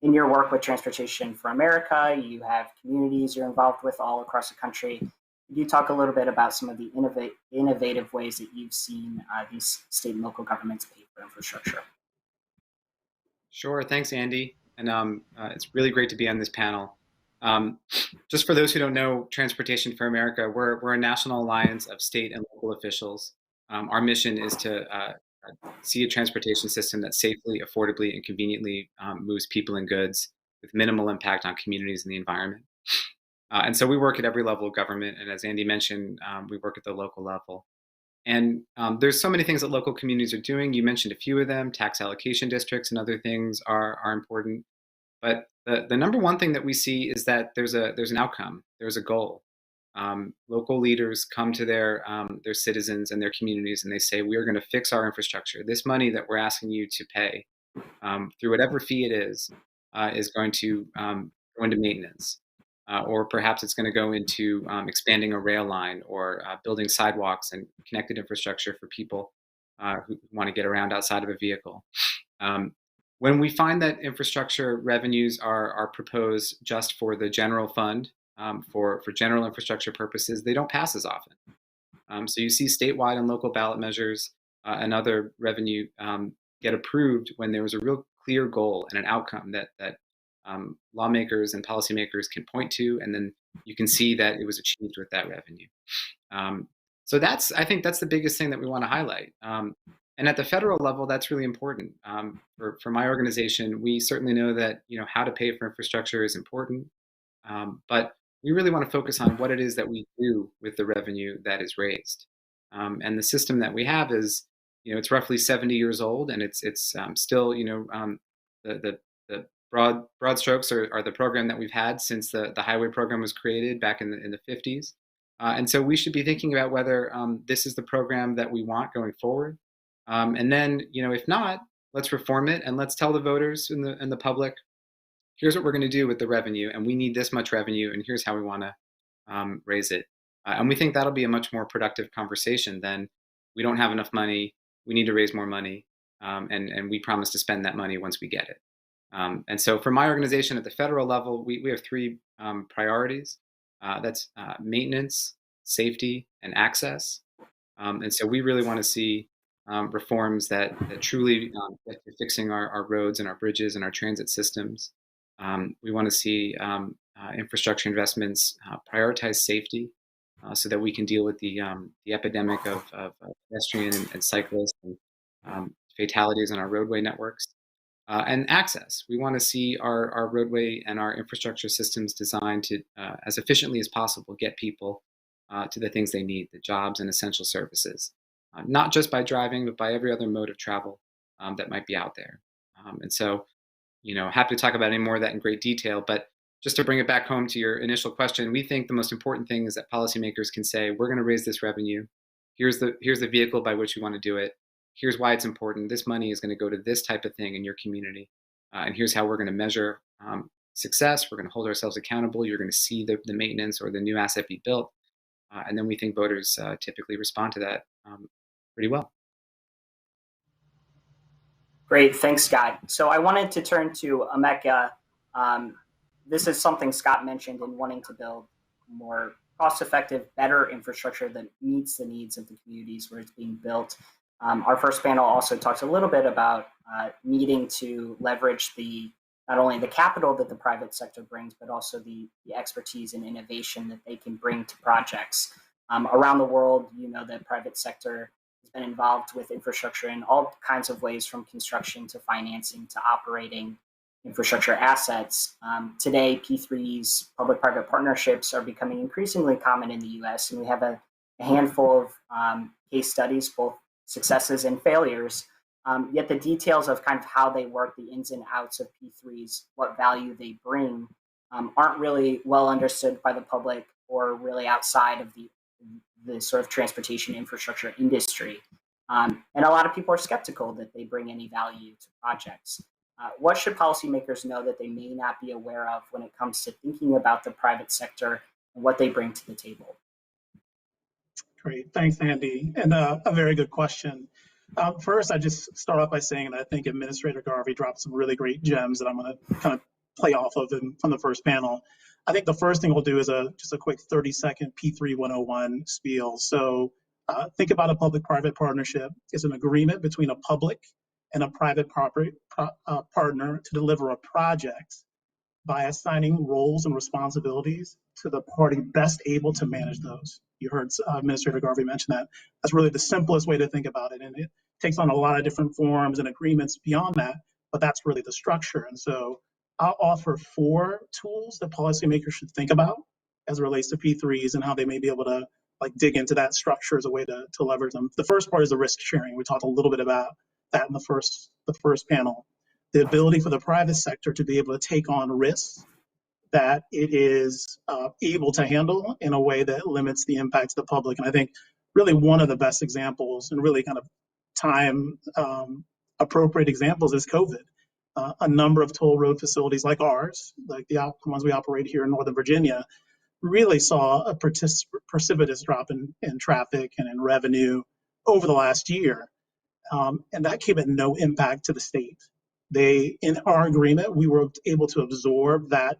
Speaker 1: In your work with Transportation for America, you have communities you're involved with all across the country. Could you talk a little bit about some of the innovative ways that you've seen these state and local governments pay for infrastructure?
Speaker 6: Sure. Thanks, Andy. And it's really great to be on this panel. Just for those who don't know, Transportation for America, we're a national alliance of state and local officials. Our mission is to see a transportation system that safely, affordably, and conveniently moves people and goods with minimal impact on communities and the environment. And so we work at every level of government. And as Andy mentioned, we work at the local level. And there's so many things that local communities are doing. You mentioned a few of them. Tax allocation districts and other things are important. But the number one thing that we see is that there's an outcome, there's a goal. local leaders come to their citizens and their communities, and they say, we are going to fix our infrastructure. This money that we're asking you to pay through whatever fee it is going to go into maintenance. Or perhaps it's going to go into expanding a rail line or building sidewalks and connected infrastructure for people who want to get around outside of a vehicle. When we find that infrastructure revenues are proposed just for the general fund, for general infrastructure purposes, they don't pass as often. So you see statewide and local ballot measures and other revenue get approved when there was a real clear goal and an outcome that lawmakers and policymakers can point to, and then you can see that it was achieved with that revenue. So I think that's the biggest thing that we want to highlight. And at the federal level, that's really important. For my organization, we certainly know that how to pay for infrastructure is important, but we really want to focus on what it is that we do with the revenue that is raised. And the system that we have is, it's roughly 70 years old, and it's still, the broad strokes are the program that we've had since the highway program was created back in the 50s. And so we should be thinking about whether this is the program that we want going forward. And then, if not, let's reform it and let's tell the voters and the public, here's what we're going to do with the revenue, and we need this much revenue, and here's how we want to raise it. And we think that'll be a much more productive conversation than we don't have enough money, we need to raise more money, and we promise to spend that money once we get it. And so for my organization at the federal level, we have three priorities. That's maintenance, safety, and access. And so we really want to see reforms that truly get to fixing our roads and our bridges and our transit systems. We want to see infrastructure investments prioritize safety so that we can deal with the epidemic of pedestrian and cyclist and fatalities on our roadway networks. And access. We want to see our roadway and our infrastructure systems designed to, as efficiently as possible, get people to the things they need, the jobs and essential services, not just by driving, but by every other mode of travel that might be out there. And so, happy to talk about any more of that in great detail, but just to bring it back home to your initial question, we think the most important thing is that policymakers can say, we're going to raise this revenue. Here's the vehicle by which we want to do it. Here's why it's important. This money is going to go to this type of thing in your community. And here's how we're going to measure success. We're going to hold ourselves accountable. You're going to see the maintenance or the new asset be built. And then we think voters typically respond to that pretty well.
Speaker 1: Great, thanks, Scott. So I wanted to turn to Emeka. This is something Scott mentioned in wanting to build more cost-effective, better infrastructure that meets the needs of the communities where it's being built. Our first panel also talks a little bit about needing to leverage not only the capital that the private sector brings, but also the expertise and innovation that they can bring to projects. Around the world, the private sector has been involved with infrastructure in all kinds of ways, from construction to financing to operating infrastructure assets. Today, P3s, public-private partnerships, are becoming increasingly common in the US, and we have a handful of case studies, both successes and failures, yet the details of kind of how they work, the ins and outs of P3s, what value they bring, aren't really well understood by the public or really outside of the sort of transportation infrastructure industry. And a lot of people are skeptical that they bring any value to projects. What should policymakers know that they may not be aware of when it comes to thinking about the private sector and what they bring to the table?
Speaker 7: Great, thanks, Andy, and a very good question. First, I just start off by saying that I think Administrator Garvey dropped some really great gems that I'm going to kind of play off of from the first panel. I think the first thing we'll do is just a quick 30-second P3 101 spiel. So think about a public-private partnership. It's an agreement between a public and a private partner to deliver a project by assigning roles and responsibilities to the party best able to manage those. You heard Administrator Garvey mention that. That's really the simplest way to think about it. And it takes on a lot of different forms and agreements beyond that, but that's really the structure. And so I'll offer 4 tools that policymakers should think about as it relates to P3s and how they may be able to dig into that structure as a way to leverage them. The first part is the risk sharing. We talked a little bit about that in the first panel. The ability for the private sector to be able to take on risks that it is able to handle in a way that limits the impact to the public. And I think really one of the best examples and really kind of time appropriate examples is COVID. A number of toll road facilities like ours, like the ones we operate here in Northern Virginia, really saw a precipitous drop in traffic and in revenue over the last year. And that came at no impact to the state. In our agreement, we were able to absorb that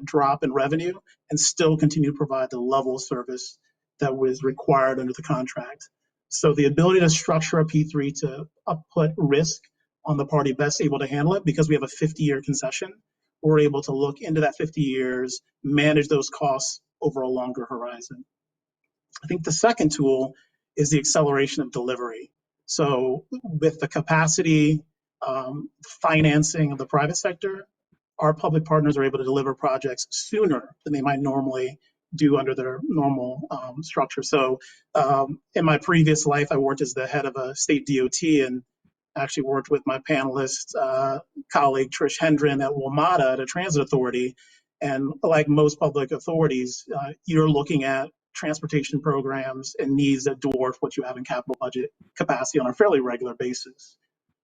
Speaker 7: drop in revenue and still continue to provide the level of service that was required under the contract. So the ability to structure a P3 to put risk on the party best able to handle it, because we have a 50-year concession, we're able to look into that 50 years, manage those costs over a longer horizon. I think the second tool is the acceleration of delivery. So with the capacity financing of the private sector, our public partners are able to deliver projects sooner than they might normally do under their normal structure. So in my previous life, I worked as the head of a state DOT and actually worked with my panelist colleague, Trish Hendren at WMATA at a transit authority. And like most public authorities, you're looking at transportation programs and needs that dwarf what you have in capital budget capacity on a fairly regular basis.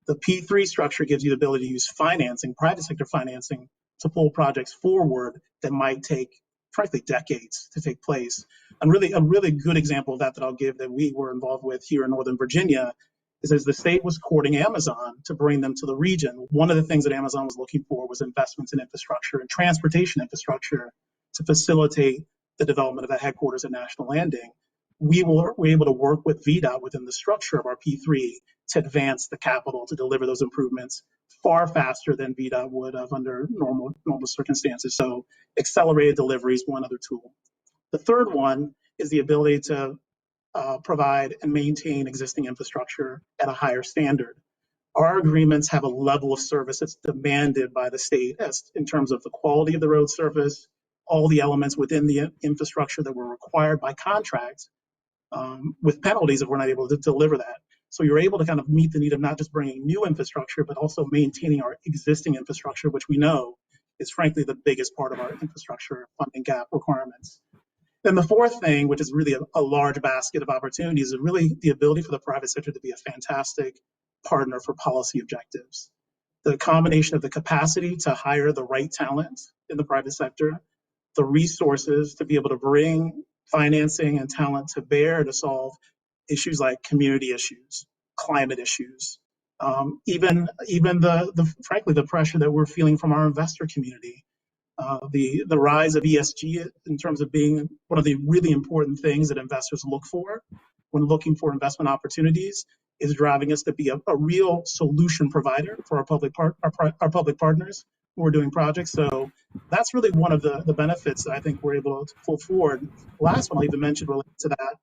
Speaker 7: The P3 structure gives you the ability to use financing, private sector financing, to pull projects forward that might take, frankly, decades to take place. And really, a really good example of that I'll give that we were involved with here in Northern Virginia is as the state was courting Amazon to bring them to the region, one of the things that Amazon was looking for was investments in infrastructure and transportation infrastructure to facilitate the development of a headquarters at National Landing. We were able to work with VDOT within the structure of our P3 to advance the capital to deliver those improvements far faster than VDOT would have under normal circumstances. So accelerated delivery is one other tool. The third one is the ability to provide and maintain existing infrastructure at a higher standard. Our agreements have a level of service that's demanded by the state as in terms of the quality of the road surface, all the elements within the infrastructure that were required by contract, with penalties if we're not able to deliver that. So you're able to kind of meet the need of not just bringing new infrastructure, but also maintaining our existing infrastructure, which we know is frankly the biggest part of our infrastructure funding gap requirements. Then the fourth thing, which is really a large basket of opportunities, is really the ability for the private sector to be a fantastic partner for policy objectives. The combination of the capacity to hire the right talent in the private sector, the resources to be able to bring financing and talent to bear to solve issues like community issues, climate issues, even frankly, the pressure that we're feeling from our investor community. The rise of ESG in terms of being one of the really important things that investors look for when looking for investment opportunities is driving us to be a real solution provider for our public partners who are doing projects. So that's really one of the benefits that I think we're able to pull forward. Last one I'll even mention related to that,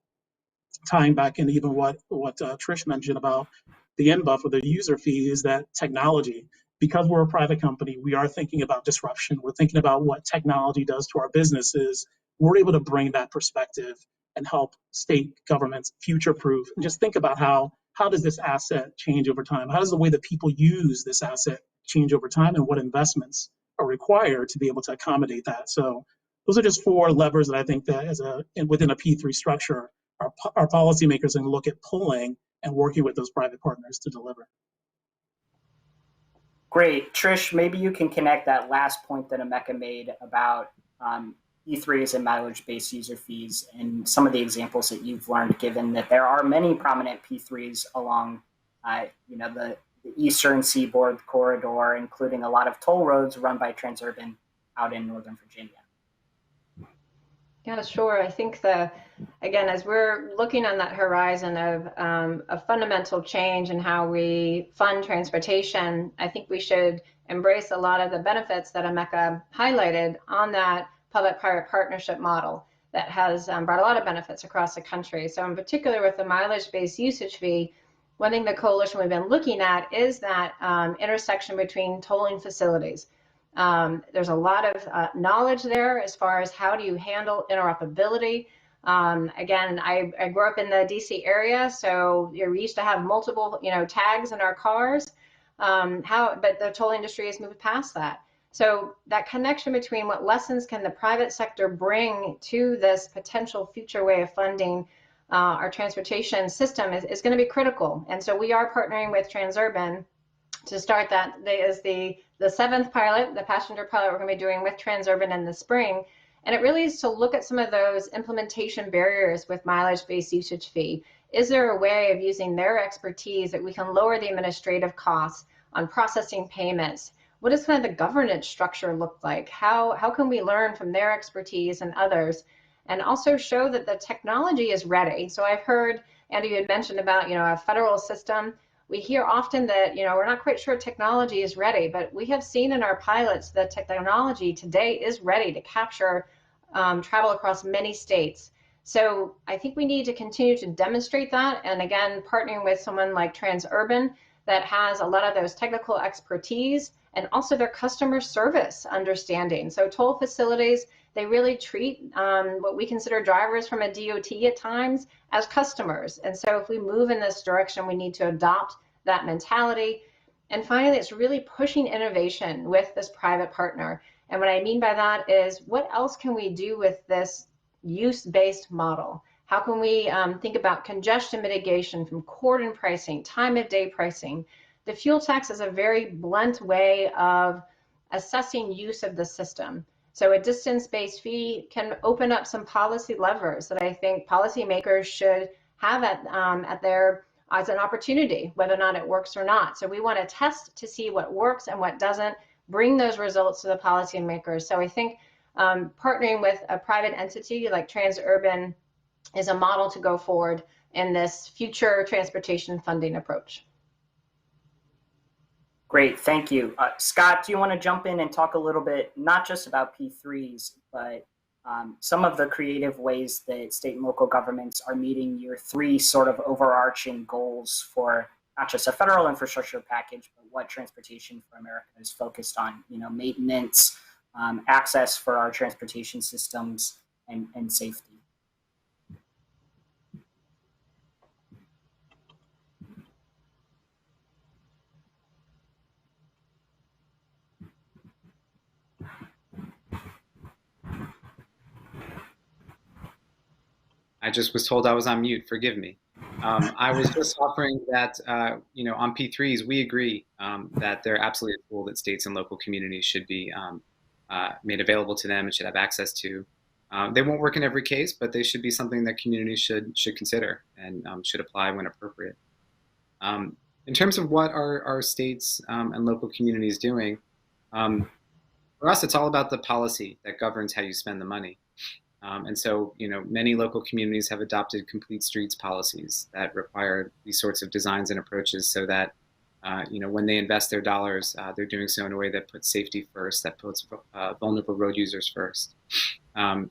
Speaker 7: tying back into even what Trish mentioned about the NBUF or the user fee, is that technology. Because we're a private company, we are thinking about disruption. We're thinking about what technology does to our businesses. We're able to bring that perspective and help state governments future-proof. And just think about how does this asset change over time? How does the way that people use this asset change over time, and what investments are required to be able to accommodate that? So those are just four levers that I think that within a P3 structure, our policymakers can look at pulling and working with those private partners to deliver.
Speaker 1: Great. Trish, maybe you can connect that last point that Emeka made about E3s and mileage-based user fees and some of the examples that you've learned, given that there are many prominent P3s along the Eastern Seaboard corridor, including a lot of toll roads run by Transurban out in Northern Virginia.
Speaker 5: Yeah, sure. I think again, as we're looking on that horizon of a fundamental change in how we fund transportation, I think we should embrace a lot of the benefits that Emeka highlighted on that public-private partnership model that has brought a lot of benefits across the country. So in particular with the mileage-based usage fee, one thing the coalition we've been looking at is that intersection between tolling facilities. There's a lot of knowledge there as far as how do you handle interoperability. Again, I grew up in the DC area, so we used to have multiple tags in our cars. But the toll industry has moved past that. So that connection between what lessons can the private sector bring to this potential future way of funding our transportation system is going to be critical. And so we are partnering with Transurban to start that. Is the seventh pilot, the passenger pilot we're going to be doing with Transurban in the spring. And it really is to look at some of those implementation barriers with mileage-based usage fee. Is there a way of using their expertise that we can lower the administrative costs on processing payments? What does kind of the governance structure look like? How can we learn from their expertise and others, and also show that the technology is ready? So I've heard, Andy, you had mentioned about, a federal system. We hear often that, we're not quite sure technology is ready, but we have seen in our pilots that technology today is ready to capture travel across many states. So I think we need to continue to demonstrate that. And again, partnering with someone like Transurban that has a lot of those technical expertise and also their customer service understanding. So toll facilities, they really treat what we consider drivers from a DOT at times as customers. And so if we move in this direction, we need to adopt that mentality. And finally, it's really pushing innovation with this private partner. And what I mean by that is, what else can we do with this use-based model? How can we think about congestion mitigation from cordon pricing, time of day pricing? The fuel tax is a very blunt way of assessing use of the system. So a distance-based fee can open up some policy levers that I think policymakers should have at their as an opportunity, whether or not it works or not. So we want to test to see what works and what doesn't, bring those results to the policymakers. So I think partnering with a private entity like Transurban is a model to go forward in this future transportation funding approach.
Speaker 1: Great, thank you. Scott, do you want to jump in and talk a little bit, not just about P3s, but some of the creative ways that state and local governments are meeting your three sort of overarching goals for not just a federal infrastructure package, but what Transportation for America is focused on, maintenance, access for our transportation systems, and safety.
Speaker 6: I just was told I was on mute. Forgive me. I was just offering that, on P3s, we agree that they're absolutely a tool that states and local communities should be made available to them and should have access to. They won't work in every case, but they should be something that communities should consider and should apply when appropriate. In terms of what our states and local communities doing, for us, it's all about the policy that governs how you spend the money. And so, many local communities have adopted complete streets policies that require these sorts of designs and approaches so that, when they invest their dollars, they're doing so in a way that puts safety first, that puts vulnerable road users first. On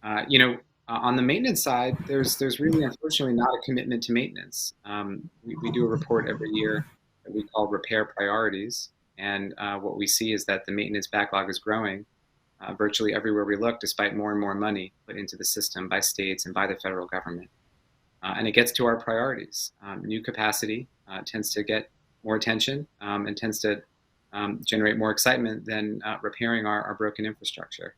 Speaker 6: the maintenance side, there's really, unfortunately, not a commitment to maintenance. We do a report every year that we call Repair Priorities. And what we see is that the maintenance backlog is growing virtually everywhere we look, despite more and more money put into the system by states and by the federal government. And it gets to our priorities. New capacity tends to get more attention and tends to generate more excitement than repairing our broken infrastructure.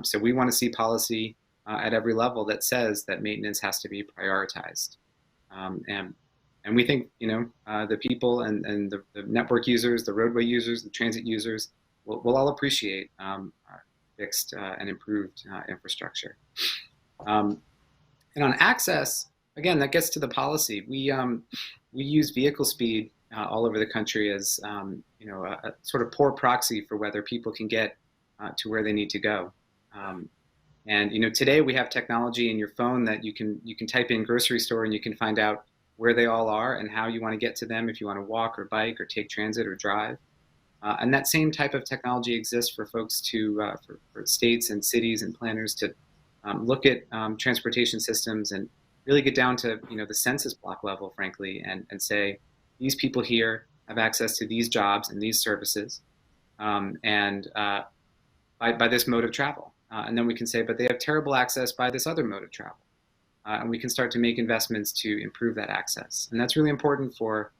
Speaker 6: So we want to see policy at every level that says that maintenance has to be prioritized. And we think, the people and the network users, the roadway users, the transit users will all appreciate fixed and improved infrastructure. And on access, again, that gets to the policy. We use vehicle speed all over the country as a sort of poor proxy for whether people can get to where they need to go. And today we have technology in your phone that you can type in grocery store and you can find out where they all are and how you want to get to them, if you want to walk or bike or take transit or drive. And that same type of technology exists for folks for states and cities and planners to look at transportation systems and really get down to the census block level, frankly, and say, these people here have access to these jobs and these services, and by this mode of travel. And then we can say, but they have terrible access by this other mode of travel. And we can start to make investments to improve that access. And that's really important for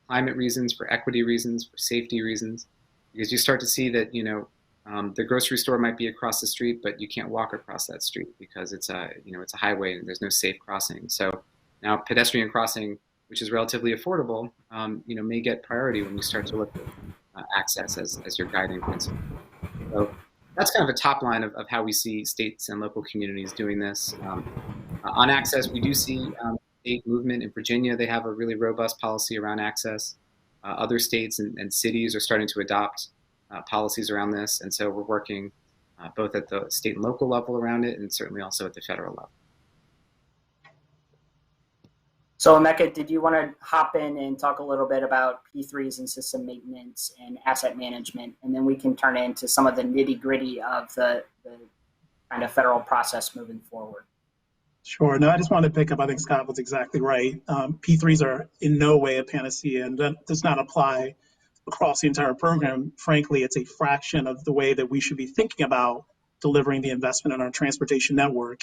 Speaker 6: climate reasons, for equity reasons, for safety reasons, because you start to see that, the grocery store might be across the street, but you can't walk across that street because it's a highway and there's no safe crossing. So now pedestrian crossing, which is relatively affordable, may get priority when you start to look at access as your guiding principle. So that's kind of a top line of how we see states and local communities doing this. On access, we do see state movement. In Virginia, they have a really robust policy around access. Other states and cities are starting to adopt policies around this, and so we're working both at the state and local level around it, and certainly also at the federal level.
Speaker 1: So Emeka, did you want to hop in and talk a little bit about P3s and system maintenance and asset management, and then we can turn into some of the nitty-gritty of the kind of federal process moving forward?
Speaker 7: Sure. No, I just wanted to pick up, I think Scott was exactly right. P3s are in no way a panacea, and that does not apply across the entire program. Frankly, it's a fraction of the way that we should be thinking about delivering the investment in our transportation network.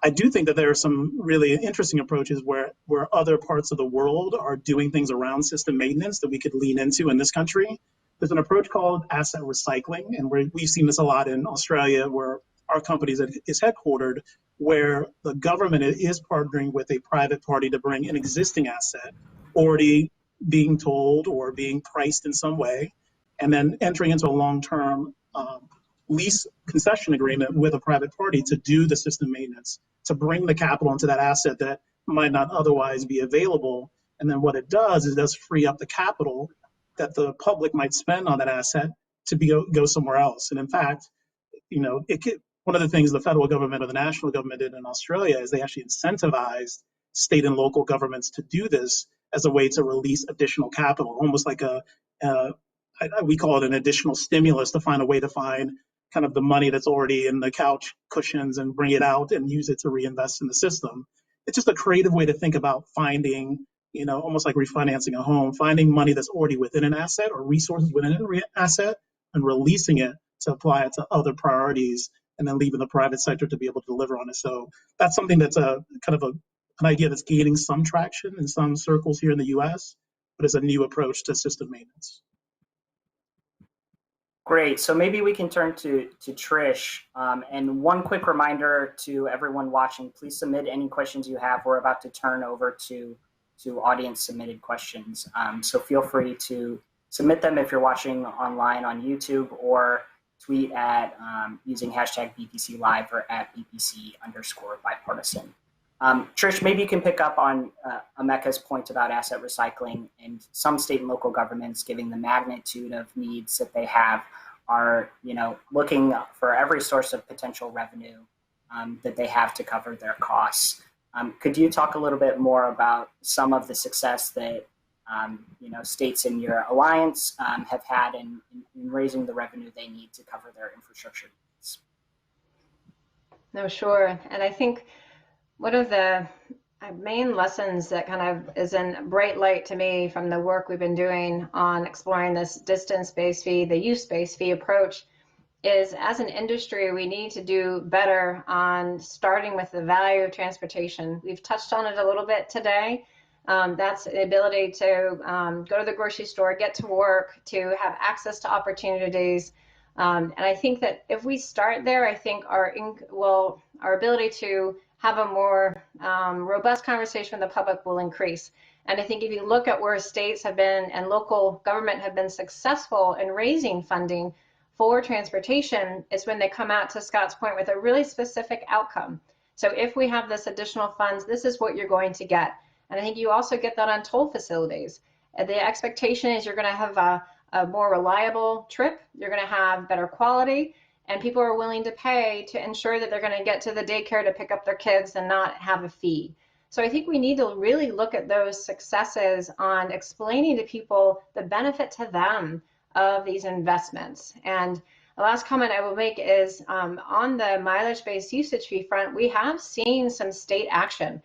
Speaker 7: I do think that there are some really interesting approaches where other parts of the world are doing things around system maintenance that we could lean into in this country. There's an approach called asset recycling, and we've seen this a lot in Australia, where our company is headquartered, where the government is partnering with a private party to bring an existing asset already being told or being priced in some way, and then entering into a long-term lease concession agreement with a private party to do the system maintenance, to bring the capital into that asset that might not otherwise be available. And then what it does is it does free up the capital that the public might spend on that asset to go somewhere else. And in fact, one of the things the federal government or the national government did in Australia is they actually incentivized state and local governments to do this as a way to release additional capital, almost like we call it an additional stimulus, to find a way to find kind of the money that's already in the couch cushions and bring it out and use it to reinvest in the system. It's just a creative way to think about finding, almost like refinancing a home, finding money that's already within an asset or resources within an asset and releasing it to apply it to other priorities, and then leaving the private sector to be able to deliver on it. So that's something that's a kind of an idea that's gaining some traction in some circles here in the US, but it's a new approach to system maintenance.
Speaker 1: Great. So maybe we can turn to Trish. And one quick reminder to everyone watching, please submit any questions you have. We're about to turn over to audience submitted questions. So feel free to submit them if you're watching online on YouTube, or tweet at using hashtag BPC Live or at BPC_bipartisan. Trish, maybe you can pick up on Emeka's point about asset recycling, and some state and local governments, given the magnitude of needs that they have, are looking for every source of potential revenue that they have to cover their costs. Could you talk a little bit more about some of the success that states in your alliance have had in raising the revenue they need to cover their infrastructure needs?
Speaker 5: No, sure. And I think one of the main lessons that kind of is in bright light to me from the work we've been doing on exploring this distance-based fee, the use-based fee approach, is as an industry, we need to do better on starting with the value of transportation. We've touched on it a little bit today. That's the ability to go to the grocery store, get to work, to have access to opportunities. And I think that if we start there, I think our ability to have a more robust conversation with the public will increase. And I think if you look at where states have been and local government have been successful in raising funding for transportation, is when they come out, to Scott's point, with a really specific outcome. So if we have this additional funds, this is what you're going to get. And I think you also get that on toll facilities. The expectation is you're going to have a more reliable trip, you're going to have better quality, and people are willing to pay to ensure that they're going to get to the daycare to pick up their kids and not have a fee. So I think we need to really look at those successes on explaining to people the benefit to them of these investments. And the last comment I will make is on the mileage-based usage fee front, we have seen some state action.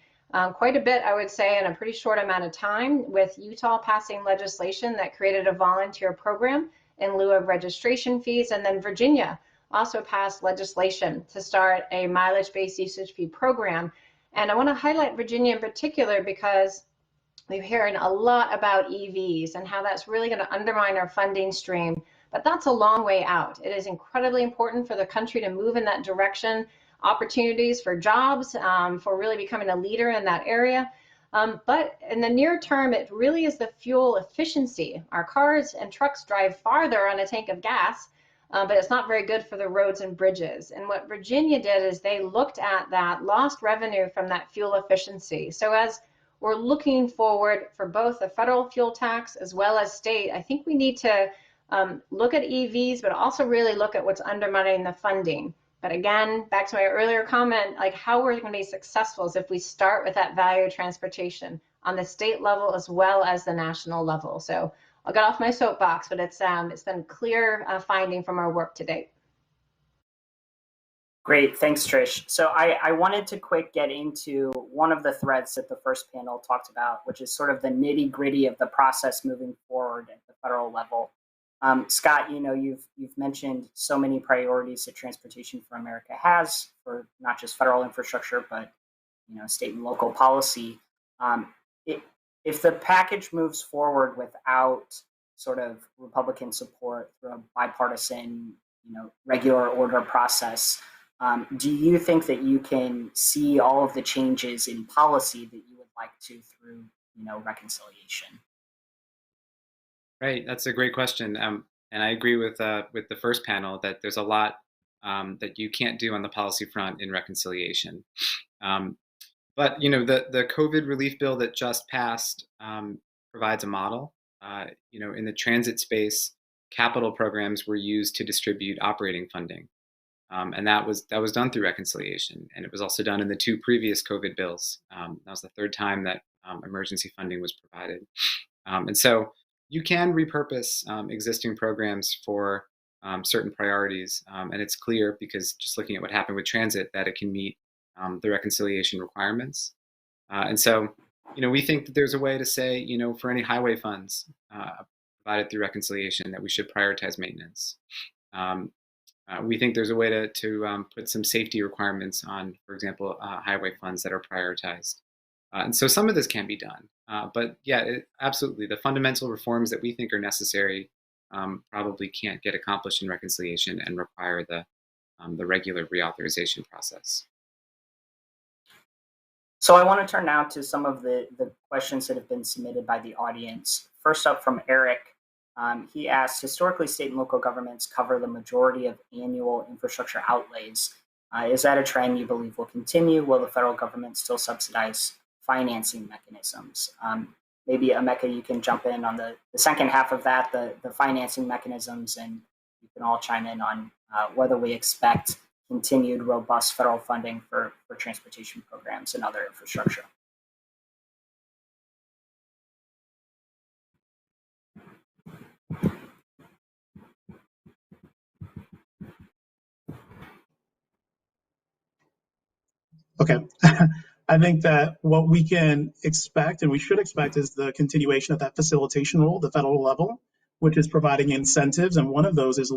Speaker 5: Quite a bit, I would say, in a pretty short amount of time, with Utah passing legislation that created a volunteer program in lieu of registration fees, and then Virginia also passed legislation to start a mileage-based usage fee program. And I want to highlight Virginia in particular because we're hearing a lot about EVs and how that's really going to undermine our funding stream. but that's a long way out. It is incredibly important for the country to move in that direction, opportunities for jobs, for really becoming a leader in that area. But in the near term, it really is the fuel efficiency. Our cars and trucks drive farther on a tank of gas, but it's not very good for the roads and bridges. And what Virginia did is they looked at that lost revenue from that fuel efficiency. So as we're looking forward for both the federal fuel tax as well as state, I think we need to look at EVs, but also really look at what's undermining the funding. But again, back to my earlier comment, like how we're going to be successful is if we start with that value of transportation on the state level as well as the national level. So I'll get off my soapbox, but it's been clear finding from our work to date.
Speaker 1: Great, thanks, Trish. So I wanted to get into one of the threads that the first panel talked about, which is sort of the nitty gritty of the process moving forward at the federal level. Scott, you've mentioned so many priorities that Transportation for America has for not just federal infrastructure, but state and local policy. If the package moves forward without sort of Republican support through a bipartisan, regular order process, do you think that you can see all of the changes in policy that you would like to through, reconciliation?
Speaker 6: Right, that's a great question, and I agree with the first panel that there's a lot that you can't do on the policy front in reconciliation. But the COVID relief bill that just passed provides a model. In the transit space, capital programs were used to distribute operating funding, and that was done through reconciliation, and it was also done in the two previous COVID bills. That was the third time that emergency funding was provided, and so you can repurpose existing programs for certain priorities, and it's clear because just looking at what happened with transit that it can meet the reconciliation requirements. And so, we think that there's a way to say, for any highway funds provided through reconciliation that we should prioritize maintenance. We think there's a way to put some safety requirements on, for example, highway funds that are prioritized. And so some of this can be done. But yeah, absolutely. The fundamental reforms that we think are necessary probably can't get accomplished in reconciliation and require the regular reauthorization process.
Speaker 1: So I want to turn now to some of the questions that have been submitted by the audience. First up from Eric, he asked, historically, state and local governments cover the majority of annual infrastructure outlays. Is that a trend you believe will continue? Will the federal government still subsidize financing mechanisms? Maybe Emeka, you can jump in on the second half of that, the financing mechanisms, and you can all chime in on whether we expect continued robust federal funding for transportation programs and other infrastructure.
Speaker 7: Okay. I think that what we can expect and we should expect is the continuation of that facilitation role at the federal level, which is providing incentives. And one of those is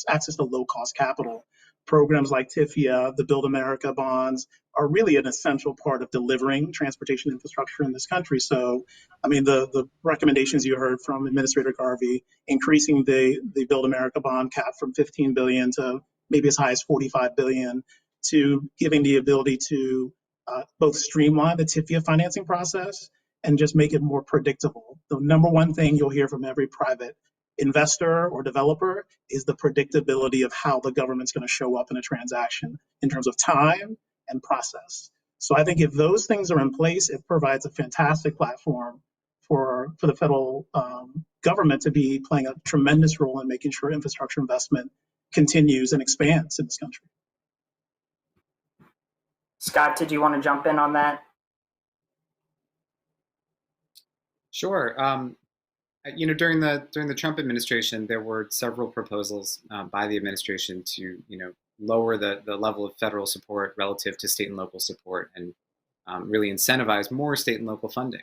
Speaker 7: access to low cost capital. Programs like TIFIA, the Build America bonds are really an essential part of delivering transportation infrastructure in this country. So, I mean, the recommendations you heard from Administrator Garvey, increasing the Build America bond cap from 15 billion to maybe as high as 45 billion, to giving the ability to both streamline the TIFIA financing process and just make it more predictable. The number one thing you'll hear from every private investor or developer is the predictability of how the government's going to show up in a transaction in terms of time and process. So I think if those things are in place, it provides a fantastic platform for the federal government to be playing a tremendous role in making sure infrastructure investment continues and expands in this country.
Speaker 1: Scott, did you want to jump in on that?
Speaker 6: Sure. During the Trump administration, there were several proposals by the administration to lower the level of federal support relative to state and local support, and really incentivize more state and local funding.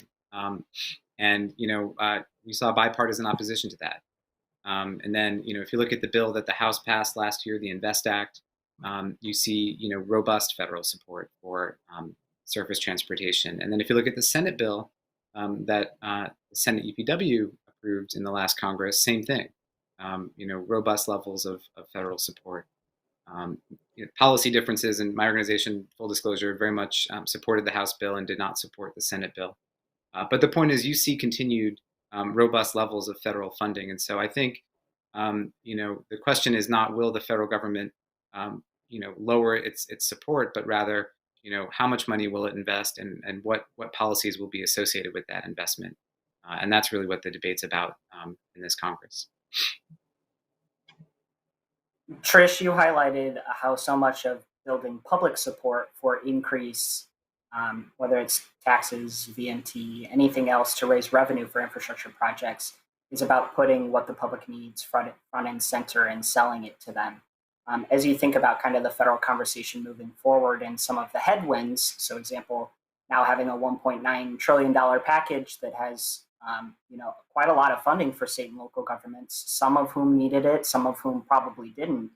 Speaker 6: We saw bipartisan opposition to that. And then if you look at the bill that the House passed last year, the Invest Act, you see robust federal support for surface transportation. And then if you look at the Senate bill that the Senate UPW approved in the last Congress, same thing. robust levels of federal support. Policy differences, and my organization, full disclosure, very much supported the House bill and did not support the Senate bill. But the point is, you see continued robust levels of federal funding, and so I think the question is not will the federal government lower its support, but rather how much money will it invest, and what policies will be associated with that investment, and that's really what the debate's about in this Congress.
Speaker 1: Trish, you highlighted how so much of building public support for increase, whether it's taxes, VMT, anything else to raise revenue for infrastructure projects, is about putting what the public needs front and center and selling it to them. As you think about kind of the federal conversation moving forward and some of the headwinds, so example, now having a $1.9 trillion package that has quite a lot of funding for state and local governments, some of whom needed it, some of whom probably didn't.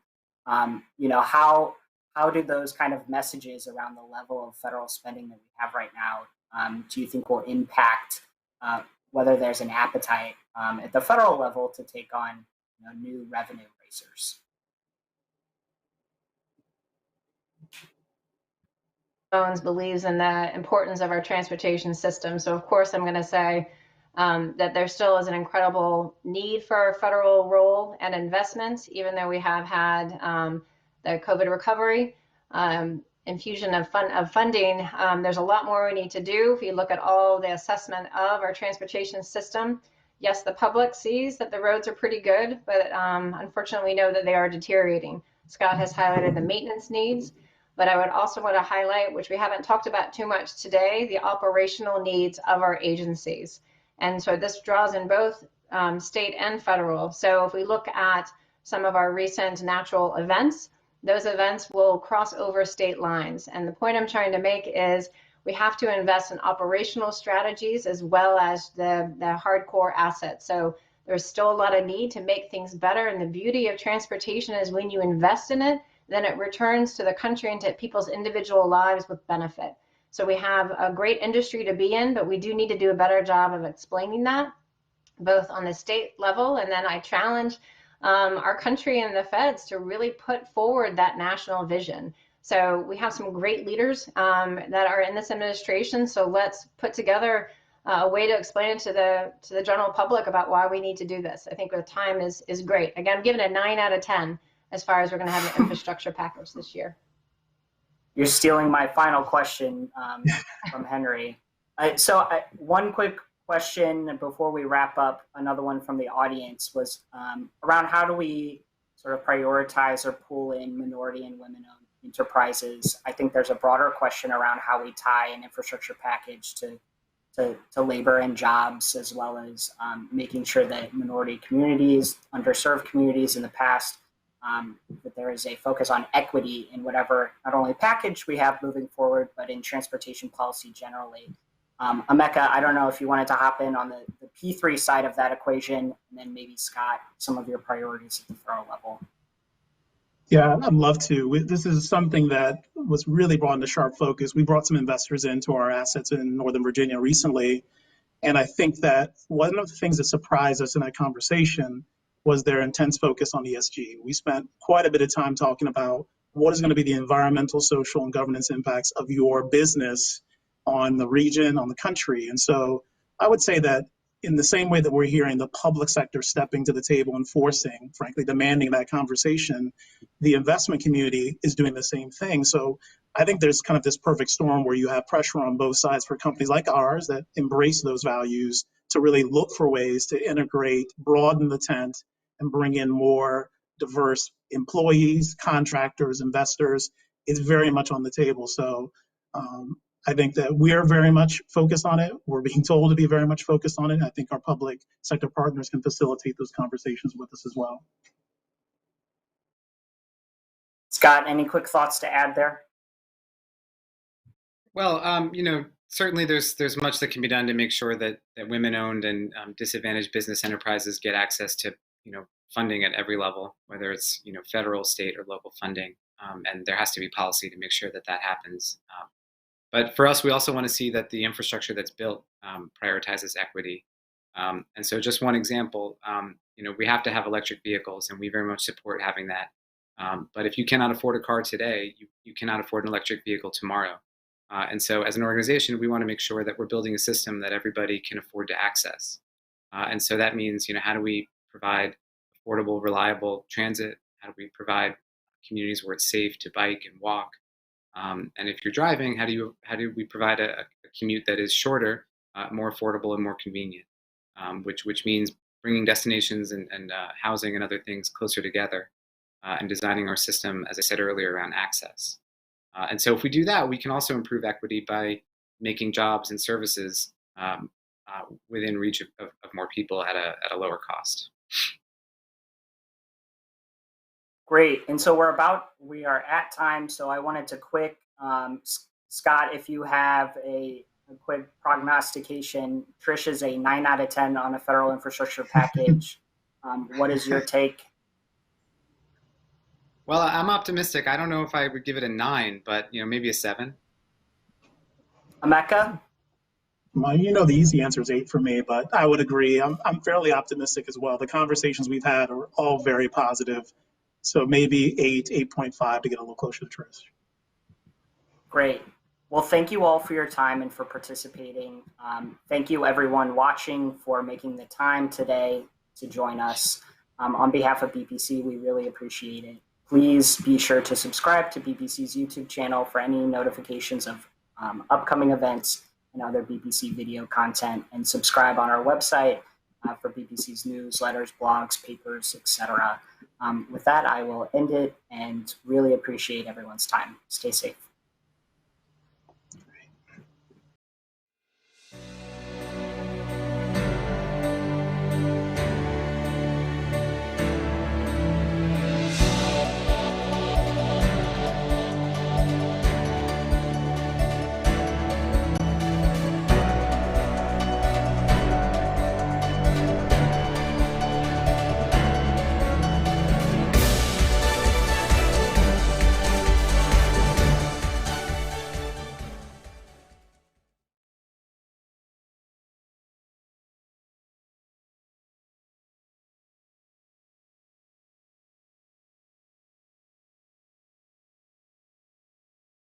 Speaker 1: How do those kind of messages around the level of federal spending that we have right now, do you think will impact whether there's an appetite at the federal level to take on new revenue raisers?
Speaker 5: Jones believes in the importance of our transportation system. So of course I'm going to say that there still is an incredible need for our federal role and investment, even though we have had the COVID recovery infusion of funding. There's a lot more we need to do. If you look at all the assessment of our transportation system, yes, the public sees that the roads are pretty good, but unfortunately we know that they are deteriorating. Scott has highlighted the maintenance needs, but I would also want to highlight, which we haven't talked about too much today, the operational needs of our agencies. And so this draws in both state and federal. So if we look at some of our recent natural events, those events will cross over state lines. And the point I'm trying to make is we have to invest in operational strategies as well as the hardcore assets. So there's still a lot of need to make things better. And the beauty of transportation is when you invest in it, then it returns to the country and to people's individual lives with benefit. So we have a great industry to be in, but we do need to do a better job of explaining that, both on the state level, and then I challenge our country and the feds to really put forward that national vision. So we have some great leaders that are in this administration, so let's put together a way to explain it to the general public about why we need to do this. I think the time is great. Again, I'm giving it a 9 out of 10 as far as we're going to have an infrastructure package this year.
Speaker 1: You're stealing my final question from Henry. So one quick question before we wrap up, another one from the audience was around how do we sort of prioritize or pull in minority and women-owned enterprises. I think there's a broader question around how we tie an infrastructure package to labor and jobs, as well as making sure that minority communities, underserved communities in the past, that there is a focus on equity in whatever, not only package we have moving forward, but in transportation policy generally. Emeka, I don't know if you wanted to hop in on the P3 side of that equation, and then maybe Scott, some of your priorities at the federal level.
Speaker 7: Yeah, I'd love to. This is something that was really brought into sharp focus. We brought some investors into our assets in Northern Virginia recently, and I think that one of the things that surprised us in that conversation was their intense focus on ESG. We spent quite a bit of time talking about what is going to be the environmental, social, and governance impacts of your business on the region, on the country. And so I would say that in the same way that we're hearing the public sector stepping to the table and forcing, frankly, demanding that conversation, the investment community is doing the same thing. So I think there's kind of this perfect storm where you have pressure on both sides for companies like ours that embrace those values to really look for ways to integrate, broaden the tent, and bring in more diverse employees, contractors, investors. It's very much on the table. So I think that we're very much focused on it. We're being told to be very much focused on it. I think our public sector partners can facilitate those conversations with us as well.
Speaker 1: Scott, any quick thoughts to add there?
Speaker 6: Well, certainly there's much that can be done to make sure that women-owned and disadvantaged business enterprises get access to funding at every level, whether it's federal, state, or local funding, and there has to be policy to make sure that happens. But for us, we also want to see that the infrastructure that's built prioritizes equity. And so just one example, we have to have electric vehicles, and we very much support having that. But if you cannot afford a car today, you cannot afford an electric vehicle tomorrow. And so as an organization, we want to make sure that we're building a system that everybody can afford to access. And so that means, how do we provide affordable, reliable transit? How do we provide communities where it's safe to bike and walk? And if you're driving, how do we provide a commute that is shorter, more affordable, and more convenient? Which means bringing destinations and housing and other things closer together, and designing our system, as I said earlier, around access. And so if we do that, we can also improve equity by making jobs and services within reach of more people at a lower cost.
Speaker 1: Great. And so we are at time. So I wanted to Scott, if you have a quick prognostication. Trish is a 9 out of 10 on a federal infrastructure package. What is your take?
Speaker 6: Well, I'm optimistic. I don't know if I would give it a 9, but maybe a 7.
Speaker 1: Emeka?
Speaker 7: Well, the easy answer is 8 for me, but I would agree. I'm fairly optimistic as well. The conversations we've had are all very positive. So maybe 8, 8.5 to get a little closer to Trish.
Speaker 1: Great. Well, thank you all for your time and for participating. Thank you, everyone watching, for making the time today to join us. On behalf of BPC, we really appreciate it. Please be sure to subscribe to BPC's YouTube channel for any notifications of upcoming events and other BPC video content, and subscribe on our website for BPC's newsletters, blogs, papers, etc. With that, I will end it and really appreciate everyone's time. Stay safe.